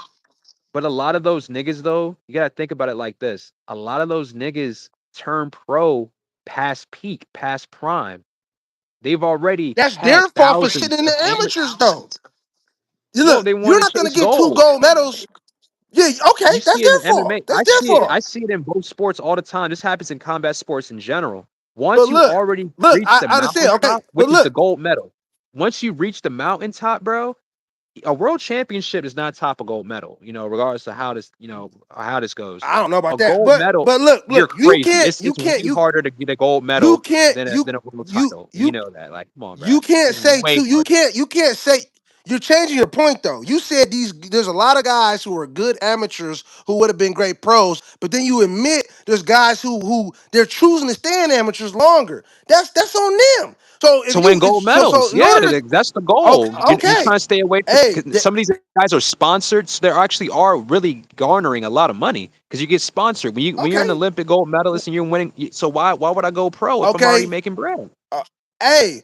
but a lot of those niggas though, you gotta think about it like this. A lot of those niggas turn pro past peak, past prime. They've already That's had their fault for thousands sitting in of the amateur. amateurs though. You No, look, they you're want to not going to chase get two gold. gold medals. Yeah, okay, You that's see it their in MMA. fault. That's their I fault. see it in both sports all the time. This happens in combat sports in general. But Once you look, already look, reach I the understand. Okay, mountaintop, but which is the look, gold medal, once you reach the mountaintop, bro, a world championship is not top a gold medal. Regardless of how this goes. I don't know A about that. gold medal, But look, you're you crazy. can't, It's way you harder to get a gold you medal can't, than a world you title. You you know that. Like, come on, bro. you can't It's say way too. harder. You can't say. You're changing your point though. You said there's a lot of guys who are good amateurs who would have been great pros, but then you admit there's guys who they're choosing to stay in amateurs longer. That's on them. So To if win you if, gold so medals. in Yeah, order to that's the okay, goal. You okay, trying to stay away from hey, because some of these guys are sponsored, so they actually are really garnering a lot of money because you get sponsored when you're an okay, Olympic gold medalist and you're winning. So why would I go pro if I'm already okay. making bread? Uh, hey,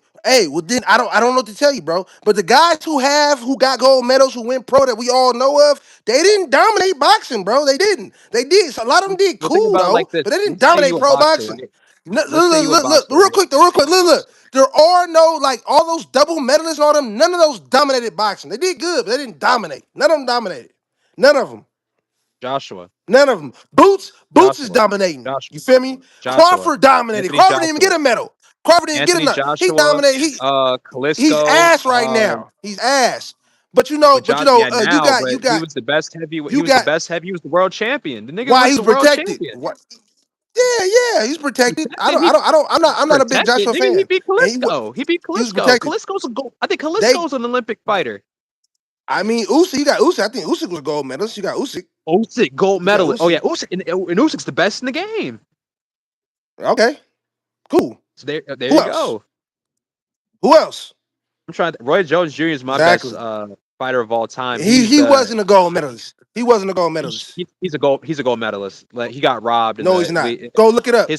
well then I don't know what to tell you, bro. But the guys who got gold medals who went pro that we all know of, they didn't dominate boxing, bro. They didn't. They did. So a lot of them did Well, think cool about it though, like this. but they didn't Let's say you dominate a pro boxer, boxing. right? Look, Let's say you a look, boxer, real right? quick, real quick. Look. There are no like all those double medalists and all them. None of those dominated boxing. They did good, but they didn't dominate. None of them dominated. None of them. Joshua, None of them. Boots is Joshua, dominating. Joshua, You feel me? Joshua, Crawford dominated. Anthony Crawford didn't even Joshua, get a medal. Crawford didn't get a Anthony medal. He Joshua, dominated. He's Kalisko. ass right now. He's ass. But But yeah, you now, got but he was the best heavy. He you was the got best heavy. He was the world champion. The nigga why was he's the world protected. champion. What? Yeah, he's protected. I Protected. don't, He I don't, I don't, I'm not a big protected. Joshua Nigga, he fan. beat And Kalisko. He beat he was Kalisko. protected. Kalisko's a gold. I think They Kalisko's an Olympic fighter. I mean Usyk, you got Usyk. I think Usyk was a gold medalist. You got Usyk. Usyk, gold You got medalist. Oh yeah, Usyk. Usyk, and Usyk's the best in the game. Okay, cool. So there Who you else? go. Who else? I'm trying. Roy Jones Jr. is my best Exactly. fighter of all time. He wasn't a gold medalist. He wasn't a gold medalist. He's a gold medalist. Like he got robbed in No, he's not. Go look it up.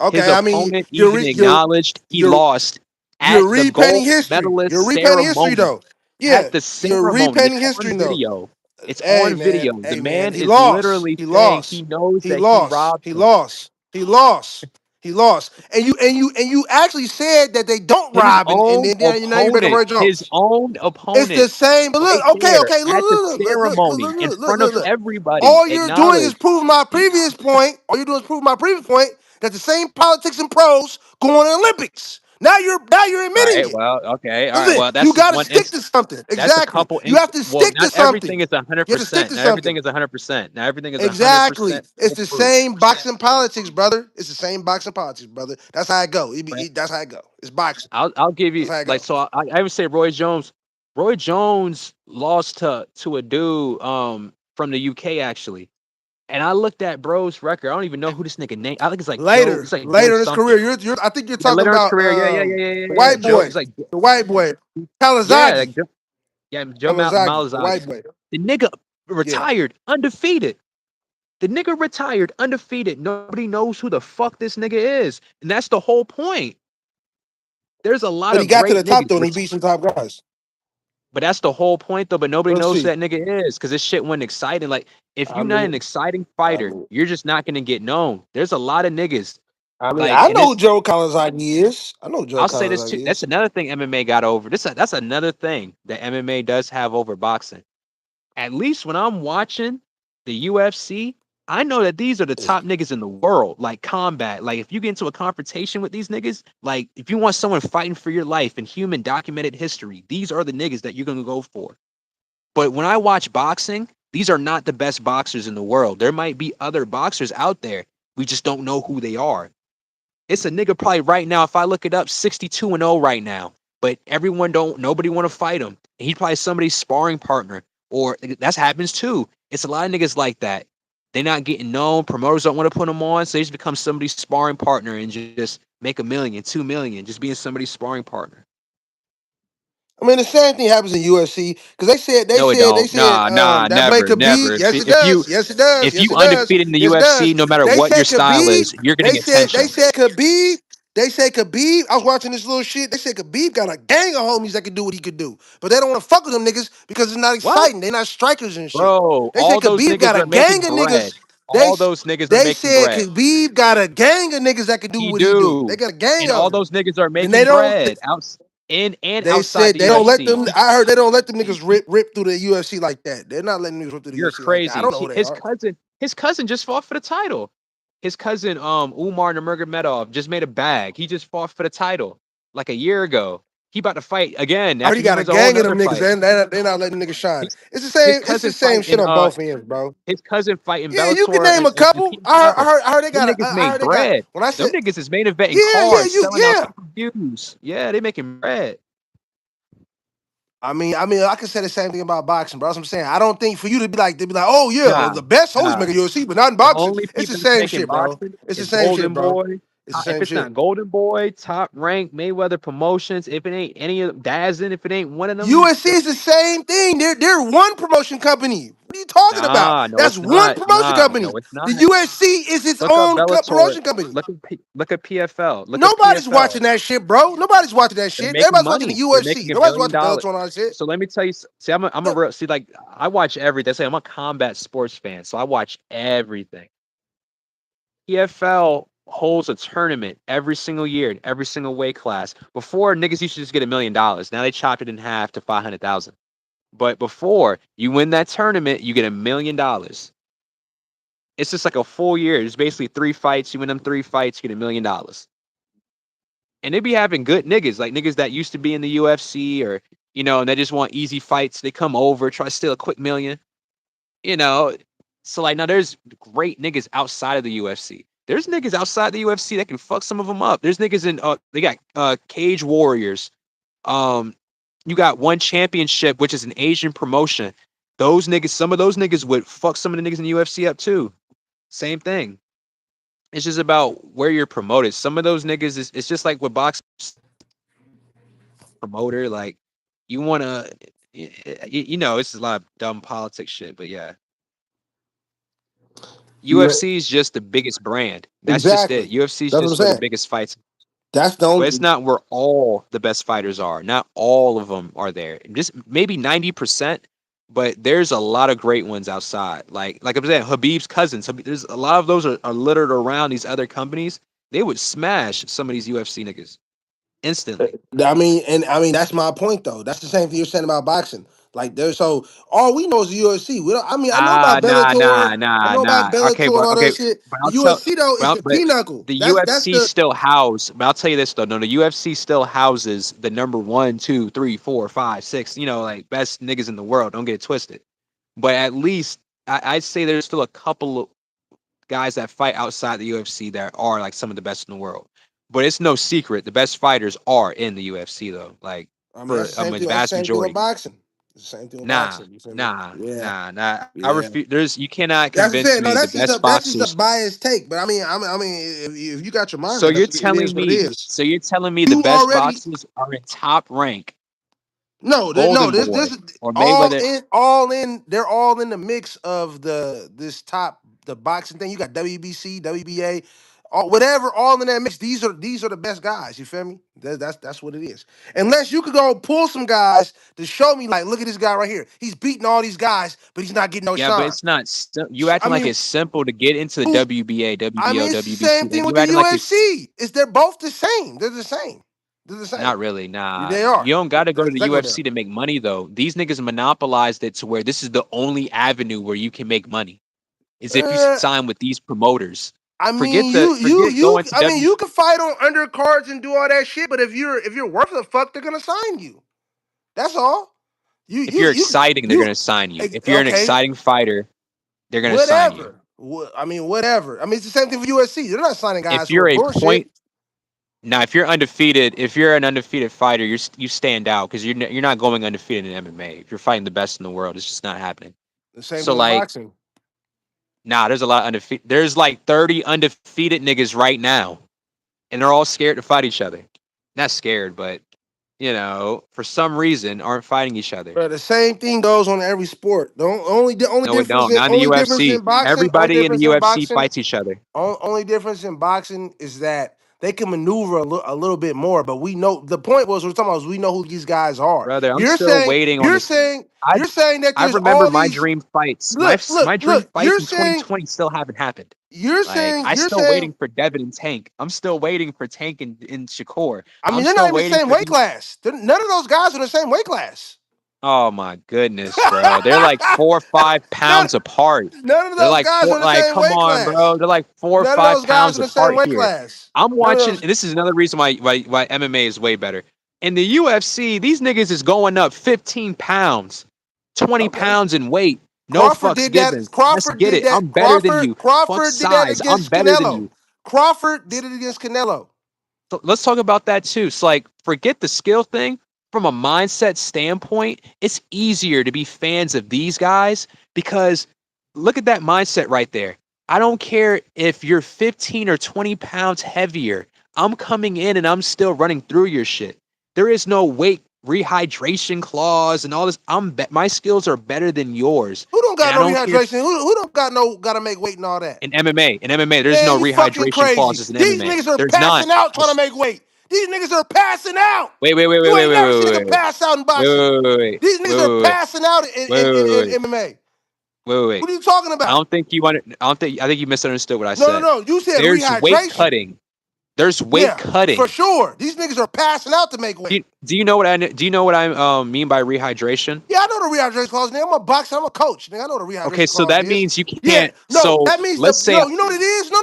his Okay, I mean opponent even acknowledged he you're lost at you're the repainting gold history. medalist You're repainting history ceremony. though. Yeah, At the you're ceremony, it's repainting on history though. video. It's Hey on man, video. The hey man, man he is lost. literally He saying he lost. knows He that he lost. robbed He him. lost. He lost. He lost. And you actually said that they don't rob and then now you bring up Roy His Jones. own It's the opponent, same. But right look, there okay. at the ceremony in front of Look. everybody, All you're doing is acknowledged. proving my previous point. All you're doing is proving my previous point that the same politics and pros go on in the Olympics. Now you're All admitting right, it. well, okay, all right, Listen, well, that's you just got to one stick instance. to something. That's a Exactly. couple You have instances. to Well, stick to not everything something. is a hundred You have to stick percent. to Not everything something. is 100%. Not everything is 100% Exactly. It's the foolproof. same boxing politics, brother. It's the same boxing politics, brother. That's how it go. But That's how it go. It's boxing. I'll give That's you how it like go. so. I would say Roy Jones. Roy Jones lost to a dude from the UK actually. And I looked at bro's record. I don't even know who this nigga name. I think it's like Joe. It's like Joe Later in his career. something. I think you're Yeah, talking later in his about career. Yeah, yeah, yeah, yeah, the yeah, yeah. white Joe. boy, It's like the white boy, yeah, like Kalazagi, Yeah, Joe Kalazagi, the white Malazagi. boy. The nigga Yeah, retired undefeated. The nigga retired undefeated. Nobody knows who the fuck this nigga is. And that's the whole point. There's a lot but he of got to great the top niggas. though, and he beat some top guys. But that's the whole point though. But nobody We'll knows who see. that nigga is because this shit wasn't exciting. Like, if I you're not an mean, exciting I fighter, mean, you're just not gonna get known. There's a lot of niggas. Like, I and know who it's Joe Kalazagi is. I know who Joe I'll say this too. Kalazagi That's is. another thing MMA got over. That's another thing that MMA does have over boxing. At least when I'm watching the UFC, I know that these are the top niggas in the world, like combat. Like, if you get into a confrontation with these niggas, like, if you want someone fighting for your life in human documented history, these are the niggas that you're gonna go for. But when I watch boxing, these are not the best boxers in the world. There might be other boxers out there. We just don't know who they are. It's a nigga probably right now, if I look it up, 62-0 right now. But nobody want to fight him. And he's probably somebody's sparring partner. Or that happens too. It's a lot of niggas like that. They're not getting known. Promoters don't want to put them on. So they just become somebody's sparring partner and just make 1 million, 2 million, just being somebody's sparring partner. I mean, the same thing happens in UFC because No, it don't. Nah, nah, that make never, Khabib. never. Yes, it does. Yes, it does. If Yes, you it does. undefeated in the Yes, it UFC, does. no matter They what your said style Khabib. is, you're getting They attention. said Khabib. They said Khabib. I was watching this little shit. They said Khabib got a gang of homies that could do what he could do, but they don't want to fuck with them niggas because it's not What? exciting. They're not strikers and shit. Bro, They said all those Khabib got niggas a are making gang of bread. niggas. They All those niggas are they making said bread. Khabib got a gang of niggas that could do He what he do. They do. got a gang And of all them. those niggas are And they making don't. bread out in and They outside said the they don't let UFC. them. I heard they don't let them niggas rip through the UFC like that. They're not letting niggas rip through the You're UFC like that. I crazy. don't know who they His are. cousin just fought for the title. His cousin Umar Nurmagomedov just made a bag. He just fought for the title like a year ago. He about to fight again I heard after he he got a wins a whole gang of nother them niggas. fight. They're not letting niggas shine. His, It's the his same. It's the cousin same shit fighting on both ends, bro. his cousin fighting Yeah, you can Bellator name a and couple. PFL. I heard they Them got. niggas I made heard they got. bread. When I Them said, niggas is main eventing yeah, cards, you, selling out yeah. pay-per-views. Yeah, they making bread. I can say the same thing about boxing, bro. That's what I'm saying. I don't think for you to be like, oh yeah, Nah, the best always nah. make a UFC, but not in The boxing. only It's the people that's same making shit, bro. boxing It's the is same shit, Golden bro. Boy. It's the If same it's shit. not Golden Boy, Top Rank, Mayweather Promotions, if it ain't any of Dazn, if it ain't one of them, USC is the same thing. They're one promotion company. What are you talking about? nah, no, That's it's one not. promotion Nah, company. no, it's not. The USC is its Look up own Bellator. promotion company. Look at PFL. Look at Nobody's PFL. watching that shit, bro. Nobody's watching that They're shit. making Everybody's watching the money. They're UFC. making a Nobody's billion watching dollars. Bellator and all that shit. So let me tell you. See, I'm a No, real. See, like I watch everything. Say I'm a combat sports fan, so I watch everything. PFL holds a tournament every single year in every single weight class. Before niggas used to just get $1 million. Now they chopped it in half to 500,000. But before you win that tournament, you get $1 million. It's just like a full year. It's basically 3 fights. You win them 3 fights, you get $1 million. And they be having good niggas, like niggas that used to be in the UFC or, and they just want easy fights. They come over, try to steal a quick million, you know. So like now there's great niggas outside of the UFC. There's niggas outside the UFC that can fuck some of them up. There's niggas in they got Cage Warriors. Um you got One Championship, which is an Asian promotion. Those niggas, some of those niggas would fuck some of the niggas in the UFC up too. Same thing. It's just about where you're promoted. Some of those niggas is it's just like with box promoter. Like you wanna, it's a lot of dumb politics shit. But yeah, yeah, UFC is just the biggest brand. That's just it. exactly. UFC is That's what I'm just where the saying. biggest fights. That's the But it's only. not where all the best fighters are. Not all of them are there. Just maybe 90%. But there's a lot of great ones outside. Like I'm saying, Habib's cousins. There's a lot of those are littered around these other companies. They would smash some of these UFC niggas instantly. I mean that's my point though. That's the same thing you're saying about boxing. Like there's so all we know is the UFC. We don't. I know Ah, about nah, Bellator. nah, I nah, know about nah. Okay, Bellator and but all okay, that shit. but The I'll tell. UFC though is Well, the but pinnacle. the That's UFC the still house. But I'll tell you this though. No, the UFC still houses the number one, two, three, four, five, six. Like best niggas in the world. Don't get it twisted. But at least I'd say there's still a couple of guys that fight outside the UFC that are like some of the best in the world. But it's no secret the best fighters are in the UFC though. Like I mean, for that's the same thing. That's the vast same thing with majority. boxing. It's the same thing with Nah, boxing. You feel me? nah, Yeah, nah, nah. I yeah. refuse. You cannot That's what I'm convince saying. No, me the best that's just a boxers. biased take. But I mean, if you got your So mindset, you're it is telling what it me, is. the You best already boxers are in top rank, no. Golden This Boy is or Mayweather? all in. They're all in the mix of this top the boxing thing. You got WBC, WBA, whatever. All in that mix. These are the best guys. You feel me? That's what it is. Unless you could go pull some guys to show me, like, look at this guy right here. He's beating all these guys, but he's not getting no Yeah, but shine. it's not. You acting I like mean, it's simple to get into the who's WBA, I WBO, mean, it's the WBC. same Like thing with you the acting like it's UFC. They're both the same. They're the same. They're the same. not really. Nah, They are. you don't got to go They're to the exactly what they UFC are. to make money though. These niggas monopolized it to where this is the only avenue where you can make money. Is if you Uh, sign with these promoters. I mean, Forget going to I mean, W. you can fight on undercards and do all that shit, but if you're worth the fuck, they're gonna sign you. That's all. You If you you're you exciting, they're you. gonna sign you. If you're an Okay, exciting fighter, they're gonna sign you. whatever. I mean, whatever. I mean, it's the same thing for USC. They're not signing guys If who are you're a bullshit. point Now, if you're undefeated, if you're an undefeated fighter, you stand out because you're not going undefeated in MMA. If you're fighting the best in the world, it's just not happening. The same So thing with like, boxing. nah, there's a lot of undefeated. There's like 30 undefeated niggas right now, and they're all scared to fight each other. Not scared, but for some reason, aren't fighting each other. But the same thing goes on every sport. The only No, it difference don't. in Not in the only difference UFC. in boxing, only Everybody in the difference in UFC boxing, fights each other, only difference in boxing is that they can maneuver a little bit more. But we know the point was we're talking about is we know who these guys are. brother. I'm You're still saying waiting on you're this. saying I you're saying that I there's remember all my these dream fights. look look My dream look. fights in 2020 still haven't happened. Like I You're still saying. waiting for Devin and Tank. I'm still waiting for Tank and Shakur. I I'm mean, they're not still even the waiting same for weight these. class. None of those guys are the same weight class. Oh my goodness, bro. They're like 4 or 5 pounds none, apart. none of They're those like guys are four. in the Like, same come weight on, bro. class. They're like four or None of five those guys pounds are in the same apart weight here. class. I'm None of watching. those. This is another reason why MMA is way better. In the UFC, these niggas is going up 15 pounds, 20 Okay. pounds in weight. No Crawford fucks did that. given. Let's Crawford get did it. that. I'm better than you. Fuck Crawford did that size. I'm against better than Canelo. you. Crawford did it against Canelo. So let's talk about that too. So like, forget the skill thing. From a mindset standpoint, it's easier to be fans of these guys because look at that mindset right there. I don't care if you're 15 or 20 pounds heavier. I'm coming in and I'm still running through your shit. There is no weight rehydration clause and all this. My skills are better than yours. Who don't And got I no don't care rehydration? Who don't got no gotta make weight and all that? in MMA, there's Man, no you fucking rehydration crazy. clauses in These MMA. niggas are There's not. passing out trying to make weight. These niggas are passing out. Wait, wait, wait, wait, You wait, ain't wait, never wait, seen a wait, nigga wait. pass out in Wait, boxing. wait, wait, wait, These wait, niggas are wait, wait, passing out wait, wait, wait, in wait, MMA. wait, wait, wait. What are you talking I about? don't think you want to. I don't think. I think you misunderstood what I No, no, said. no. You said There's weight rehydration. cutting. There's weight Yeah, for cutting. sure. These niggas are passing out to make weight. Do you know what I do? You know what I mean by rehydration? Yeah, I know the rehydration clause. Nigga, I'm a boxer. I'm a coach. Nigga, I know the Okay, rehydration so clause that is. means you Yeah, can't. no, So that means let's say no. You know what it is? No.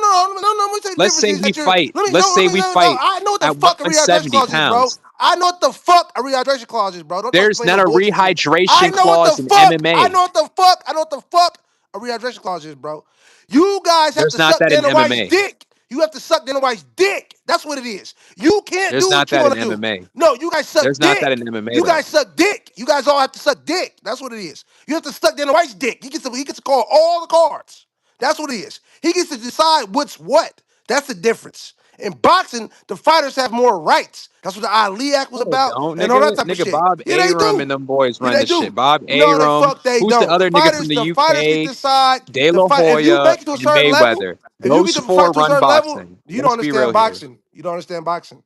Let me tell you the let's difference say is we that you're. fight. Let me Let's no. say we No. fight I know what the at fuck a rehydration 170 clause is, bro. pounds. I know what the fuck a rehydration clause is, bro. Don't try to There's explain no not a bullshit to me. I rehydration know what the clause in fuck. I MMA. know what the fuck. I know what the fuck a rehydration clause is, bro. You guys have There's to not suck that in Dana White's MMA. dick. You have to suck Dana White's dick. That's what it is. You can't There's do not what you that in want to do. MMA. No, you guys suck There's not that dick. in MMA You though. guys suck dick. You guys all have to suck dick. That's what it is. You have to suck Dana White's dick. He gets to call all the cards. That's what it is. He gets to decide what's what. That's the difference. In boxing, the fighters have more rights. That's what the Ali Act was No, they about don't, and all that nigga. type of Nigga, shit. Bob Yeah, they Arum do. and them boys Yeah, run they this shit. do. Bob No, the Arum. fuck they Who's the don't. other nigga from the The fighters get to UK? decide. De The La fight if you Hoya make it to a and certain level, Mayweather. if you Those get to four fight to a run certain level, boxing. you don't Let's be real understand here. boxing. You don't understand boxing.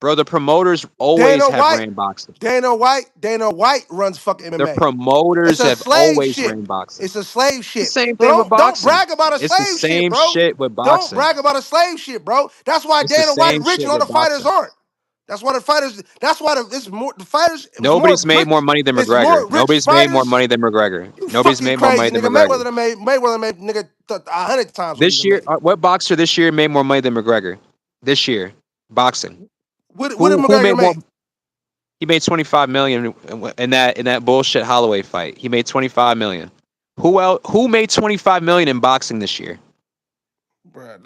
Bro, the promoters always Dana have White, ran boxing. Dana White runs fucking The MMA. It's promoters a have slave always ran ship. boxing. It's a slave The ship. same So thing with don't boxing. brag about a It's the slave ship, same bro. shit with Don't boxing. brag about a slave ship, bro. That's why It's the Dana White same rich shit and all with the fighters boxing. aren't. That's why the fighters. That's why it's more. The fighters. It was more Nobody's made more rich. money than It's McGregor. more rich Nobody's made more fighters. money than McGregor. You Nobody's fucking made more money crazy, than nigga. McGregor. Mayweather made nigga 100 times what he This done year, made. what boxer this year made more money than McGregor? This year, boxing. What did Who McGregor made more? make? He made 25 million in that bullshit Holloway fight. He made 25 million. Who else? Who made 25 million in boxing this year? Bruh,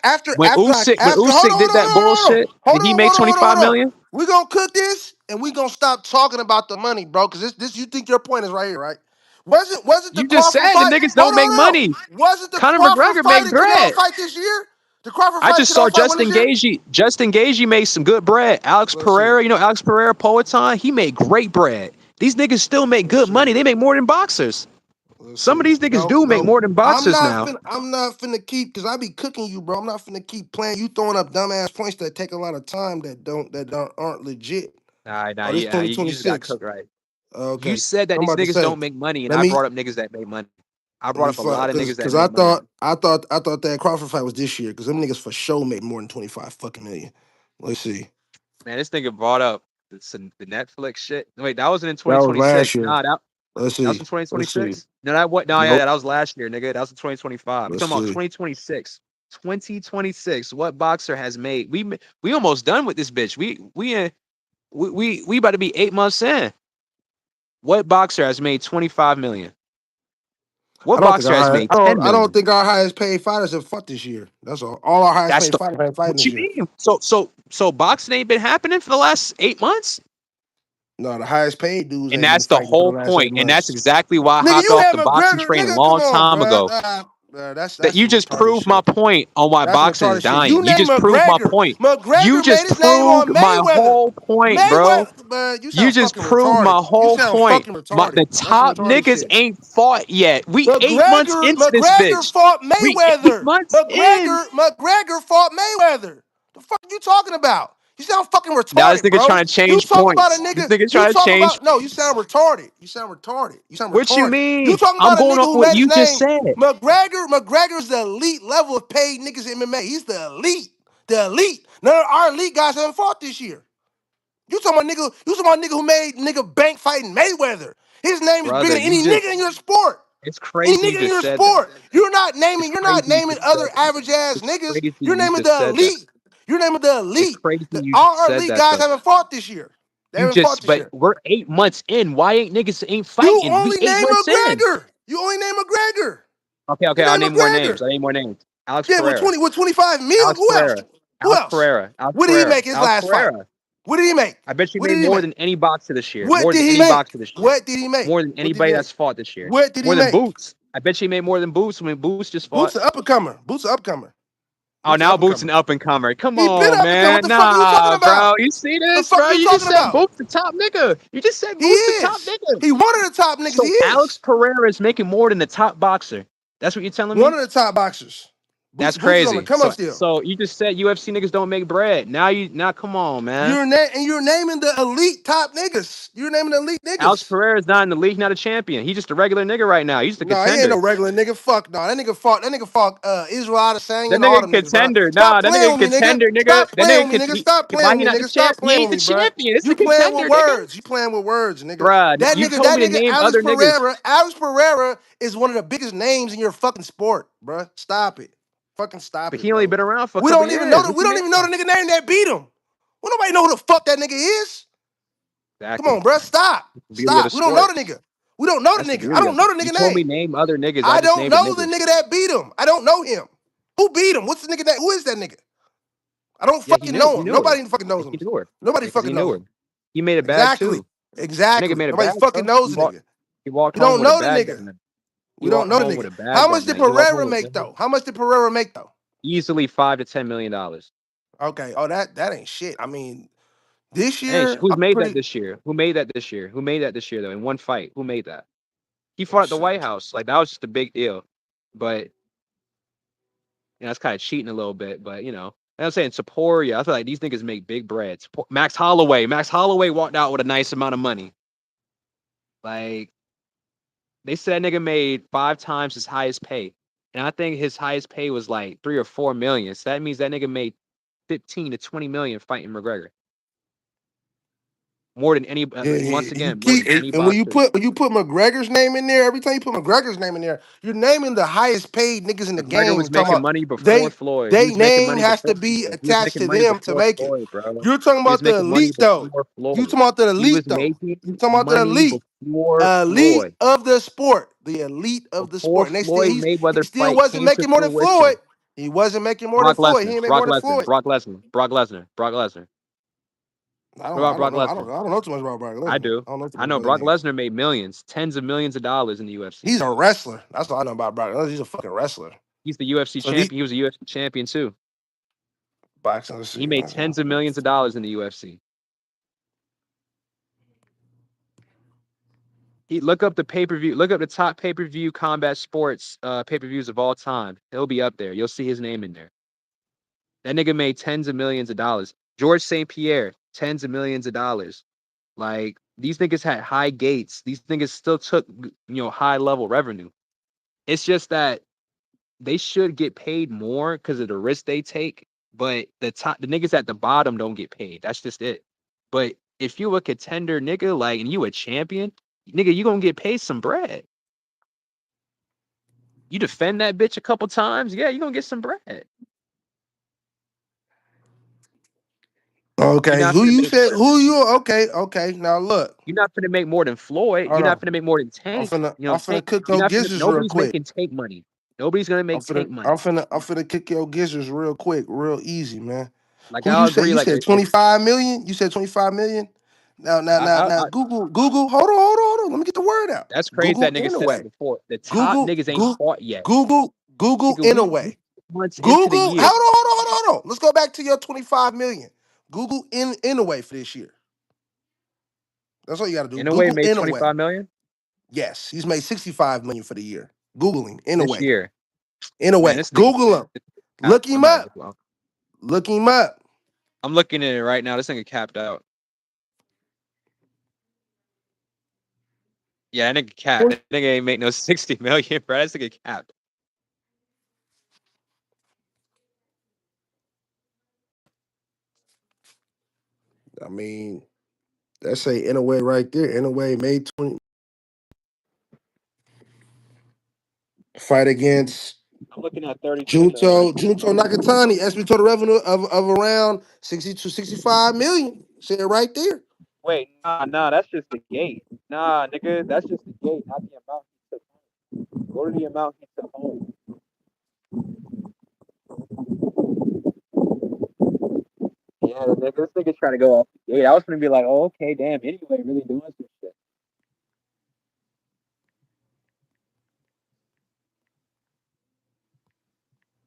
after When Usyk hold on, did that bullshit, did he make hold 25 on. million? We gonna cook this and we gonna stop talking about the money, bro. Because this you think your point is right here, right? Was it the You just Crawford said the fight? niggas Hold don't make on, money. no. Was it the Conor Crawford McGregor fight make and Canelo bread. fight this year? The Crawford I fight and just saw Canelo fight when this year? Justin Gagey made some good bread. Alex Let's see. Pereira, you know Alex Pereira, Poetan, he made great bread. These niggas still make Let's good see. money. They make more than boxers. Let's Some of see. these niggas No, do make no. more than boxers now. I'm not finna keep because I be cooking you, bro. I'm not finna keep playing. You throwing up dumbass points that take a lot of time that aren't legit. Nah, Oh, this yeah, you just got 2026. cooked right. You Okay. said that I'm these about to niggas say. don't make money, and Let I me brought up niggas that make money. I let brought me up a fuck lot of because niggas that because make money. I thought that Crawford fight was this year because them niggas for sure made more than 25 fucking million. Let's see. Man, this nigga brought up the Netflix shit. Wait, that wasn't in That was last 2026. year. Nah, Let's that was in see. Let's see. 2026. No, that what? No, yeah, Nope. that was last year, nigga. That was in 2025. We Let's talking about see. 2026. 2026. What boxer has made? We almost done with this bitch. We about to be 8 months in. What boxer has made 25 million? I What don't think boxer our has highest, made 10 I don't million? think our highest paid fighters have fought this year. That's all. All our highest That's paid the fighters ain't fighting what this you year. mean? So boxing ain't been happening for the last 8 months? No, the highest paid dudes And ain't been that's the fighting for the whole last eight point. And that's months. exactly why I Nigga, hopped you off have the boxing McGregor. train a Nigga, come long on, time bro. ago. That That's you some just retarded proved my shit. point on why That's some boxing is retarded shit. dying. You You name just proved my McGregor. point. You McGregor made just his name proved on my Mayweather. whole point, bro. Mayweather, but you You sound just fucking proved retarded. my You whole sound point. fucking The retarded. That's some top retarded niggas shit. ain't fought yet. We 8 months into this McGregor bitch. fought We eight Mayweather. months in. McGregor fought Mayweather. The fuck you talking about? You sound fucking Now this retarded, nigga bro. trying to You change talking about a points. This nigga. nigga You trying to talking change about no. You points. sound retarded. You sound retarded. You sound What you retarded. You mean? talking I'm about a going nigga on who what made his you just name said. McGregor. McGregor's the elite level of paid niggas in MMA. He's the elite. The elite. None of our elite guys haven't fought this year. You talking about nigga? You talking about nigga who made nigga bank fighting Mayweather? His name is bigger Brother, than any nigga in your sport. it's Any crazy you nigga in just your said that. sport. It's You're not crazy you naming just other said that. average ass It's niggas. crazy You're you naming just the said that. elite. You're naming the It's elite. crazy you just Our said elite that guys though. haven't fought this year. They You haven't fought just this but year. we're 8 months in. Why ain't niggas ain't You fighting? We only eight name months in. McGregor. You only name McGregor. Okay, You I'll name name more names. McGregor. I'll name more names. Alex Yeah, Pereira. with 25 mil. Alex Who else? Pereira. Who Alex else? Pereira. Alex What did he Pereira. make his Alex last fight? Pereira. What did he make? I bet you What made did he more make? than any boxer this year. What More than did he any make? boxer this year. What did he make? More than What did he anybody make? that's fought this year. What did he More than make? Boots. I bet you he made more than Boots when Boots just fought. Boots an up and comer. Boots an up and comer. Oh, Boots an now up and Boots an comer. up and comer. Come He been on, up and coming. What man. the fuck are you talking Nah, about? bro. You see The this, fuck bro? are you You just talking said about? Boots the top nigga. You just said He Boots the top is. nigga. He one of the top niggas. He So Alex is. Pereira is making more than the top boxer. That's what you're telling One me? of the top boxers. That's Boots is on the crazy. come up still. So you just said UFC niggas don't make bread. Now come on, man. You're naming the elite top niggas. You're naming the elite Alex niggas. Pereira is not in the league, not a champion. He's just a regular nigga right now. He's just a No, he ain't no contender. regular nigga. Fuck no. That nigga fought Israel Adesanya That and all nigga them niggas, bro. contender. Stop Nah, that playing nigga with me, nigga. contender, nigga. Stop That playing nigga with me, could nigga. Stop why playing he with not me, the nigga. Stop champ? He playing ain't with the me, bro. champion. It's You the playing with contender, nigga. words. You playing with words, nigga. Bruh, That you nigga, told that me to nigga, name other niggas. Alex Pereira is one of the biggest names in your fucking sport, bro. Stop it. Fucking stop But it, he only bro. been around for a couple years. What We you don't mean? even know the nigga name that beat him. We nobody know who the fuck that nigga is. Come Exactly. on, bro. Stop. That's the beauty of the Stop. We don't know sport. the nigga. We don't know the That's the nigga. I beauty don't of it. know the You nigga told me name. name other niggas. I I just don't named the know the niggas. nigga that beat him. I don't know him. Who beat him? What's the nigga that? Who is that nigga? I don't Yeah, fucking know he him. knew her. Nobody fucking knows Yeah, he him. knew her. Nobody Yeah, because fucking he knew knows her. him. He made a bag Exactly. too. That nigga Exactly. made a Nobody bag, fucking bro. knows the nigga. He walked We home don't with a know the bag that nigga. night. He We don't walked know the home with nigga. a bag How that much did night. He walked home Pereira with make though? How much did Pereira make though? easily $5 to $10 million. Okay. Oh, that ain't shit. I mean, this Hey, year who's I'm made that pretty. this year? Who made that this year? Who made that this year though? In one fight, who made that? He fought Let's at the see. White House. Like that was just a big deal. But that's kind of cheating a little bit. But I'm saying Taporia. I feel like these niggas make big bread. Max Holloway. Max Holloway walked out with a nice amount of money. Like they said, nigga made 5 times his highest pay, and I think his highest pay was like 3 or 4 million. So that means that nigga made 15 to 20 million fighting McGregor. More than any. Yeah, Once you again, more keep than any and boxer. when you put McGregor's name in there, every time you put McGregor's name in there, you're naming the highest paid niggas in the McGregor game. was Talking making about money before Floyd. He they was making name money has to before be Floyd. He was attached making to money them to before make it. Floyd, bro. You're talking He was about the making money elite though. before You Floyd. talking about the He elite was though. making You talking about the money elite. before Elite Floyd. of the sport. The elite of the Before sport. And Floyd he Mayweather still fight wasn't came to making more than Floyd. fruition. He wasn't making more than Brock Floyd. He Lesnar, ain't make Brock more than Lesnar, Floyd. Brock Lesnar, Brock Lesnar, Brock Lesnar. What about Brock I Lesnar? don't know too much about Brock I Lesnar. do. I don't know too I much know about that Brock nigga. Lesnar made millions, tens of millions of dollars in the UFC. He's a wrestler. That's all I know about Brock Lesnar. He's a fucking wrestler. He's the UFC So the champion. He was a UFC champion too. boxing, let's He see. made tens of millions of dollars in the UFC. He look up the pay per view. Look up the top pay per view combat sports pay per views of all time. He'll be up there. You'll see his name in there. That nigga made tens of millions of dollars. George St. Pierre, tens of millions of dollars. Like these niggas had high gates. These niggas still took high level revenue. It's just that they should get paid more because of the risk they take. But the niggas at the bottom don't get paid. That's just it. But if you a contender nigga, like, and you a champion, nigga, you gonna get paid some bread. You defend that bitch a couple times, yeah, you gonna get some bread. You're Okay, not who gonna you make said? Who you? Okay, okay. Now look, you're not gonna make more than Floyd. hold You're not on. gonna make more than Tank. I'm finna Tank. cook You're your not gonna. gizzards real Nobody's quick. making Tank money. Nobody's gonna make Tank money. I'm finna cook your gizzards real quick, real easy, man. Like Who I'll you say? agree. You Like said if 25 million. You said 25 million. Now. I Google. Hold on. Let me get the word out. that's crazy Google that nigga said that Inaway. before. The top Google. niggas ain't Google. fought yet. Google Nigga, we Inaway. 6 months into the Google. year. Hold on. Let's go back to your 25 million. Google Inaway for this year. That's all you got to do. In a way, Google made Inaway. 25 million Yes, he's made 65 million for the year. Googling this Inaway. year. Man, Inaway. this nigga Google him. capped. Look him I'm not up. even well. Look him up. I'm looking at it right now. This nigga capped out. Yeah, that nigga capped. That nigga ain't make no 60 million, bro. That nigga capped. I mean, that's a Inaway right there. Inaway made 20 fight against I'm looking at 32 million. Junto Nakatani, estimated total revenue of around 60 to 65 million. Said it right there. Wait, nah, that's just the gate. Nah, nigga, that's just the gate, not the amount he took home. Go to the amount he took home. Yeah, the nigga, this nigga trying to go off the gate. I was gonna be like, oh, okay, damn, anyway, really doing some shit.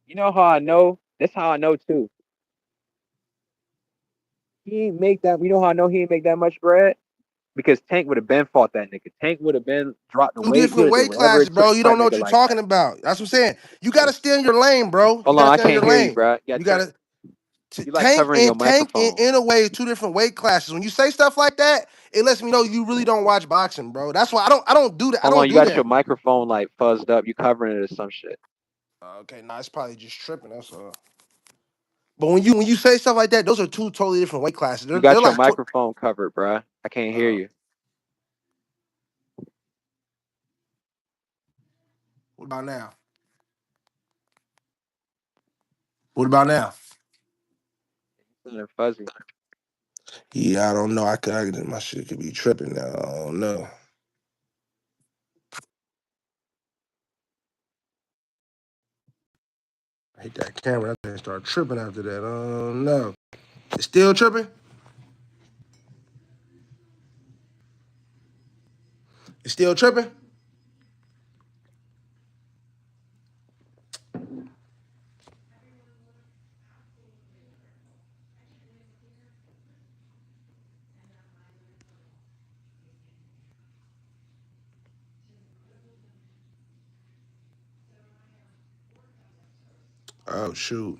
You know how I know? That's how I know too. He ain't make that. You know how I know he ain't make that much bread? Because Tank would have been fought that nigga. Tank would have been dropped the Two weight. He would different have did weight whatever classes, it took bro. to You fight don't a know what nigga you're like talking that. about. That's what I'm saying. You gotta stay in your lane, bro. You Hold on, gotta I stay in can't your hear you, lane. bro. Yeah, You gotta you like Tank covering your in microphone. in a way two different weight classes. When you say stuff like that, it lets me know you really don't watch boxing, bro. That's why I don't do that. I Hold don't on, you do got your that. microphone like fuzzed up. You covering it or some shit. Okay, nah, it's probably just tripping. That's all. But when you say stuff like that, those are two totally different weight classes. You They're got your like microphone covered, bro. I can't hear you. what about now? What about now? Sounding fuzzy. Yeah, I don't know. My shit could be tripping now. I don't know. I hit that camera. That thing start tripping after that. I don't know. It's still tripping. It's still tripping. Oh shoot.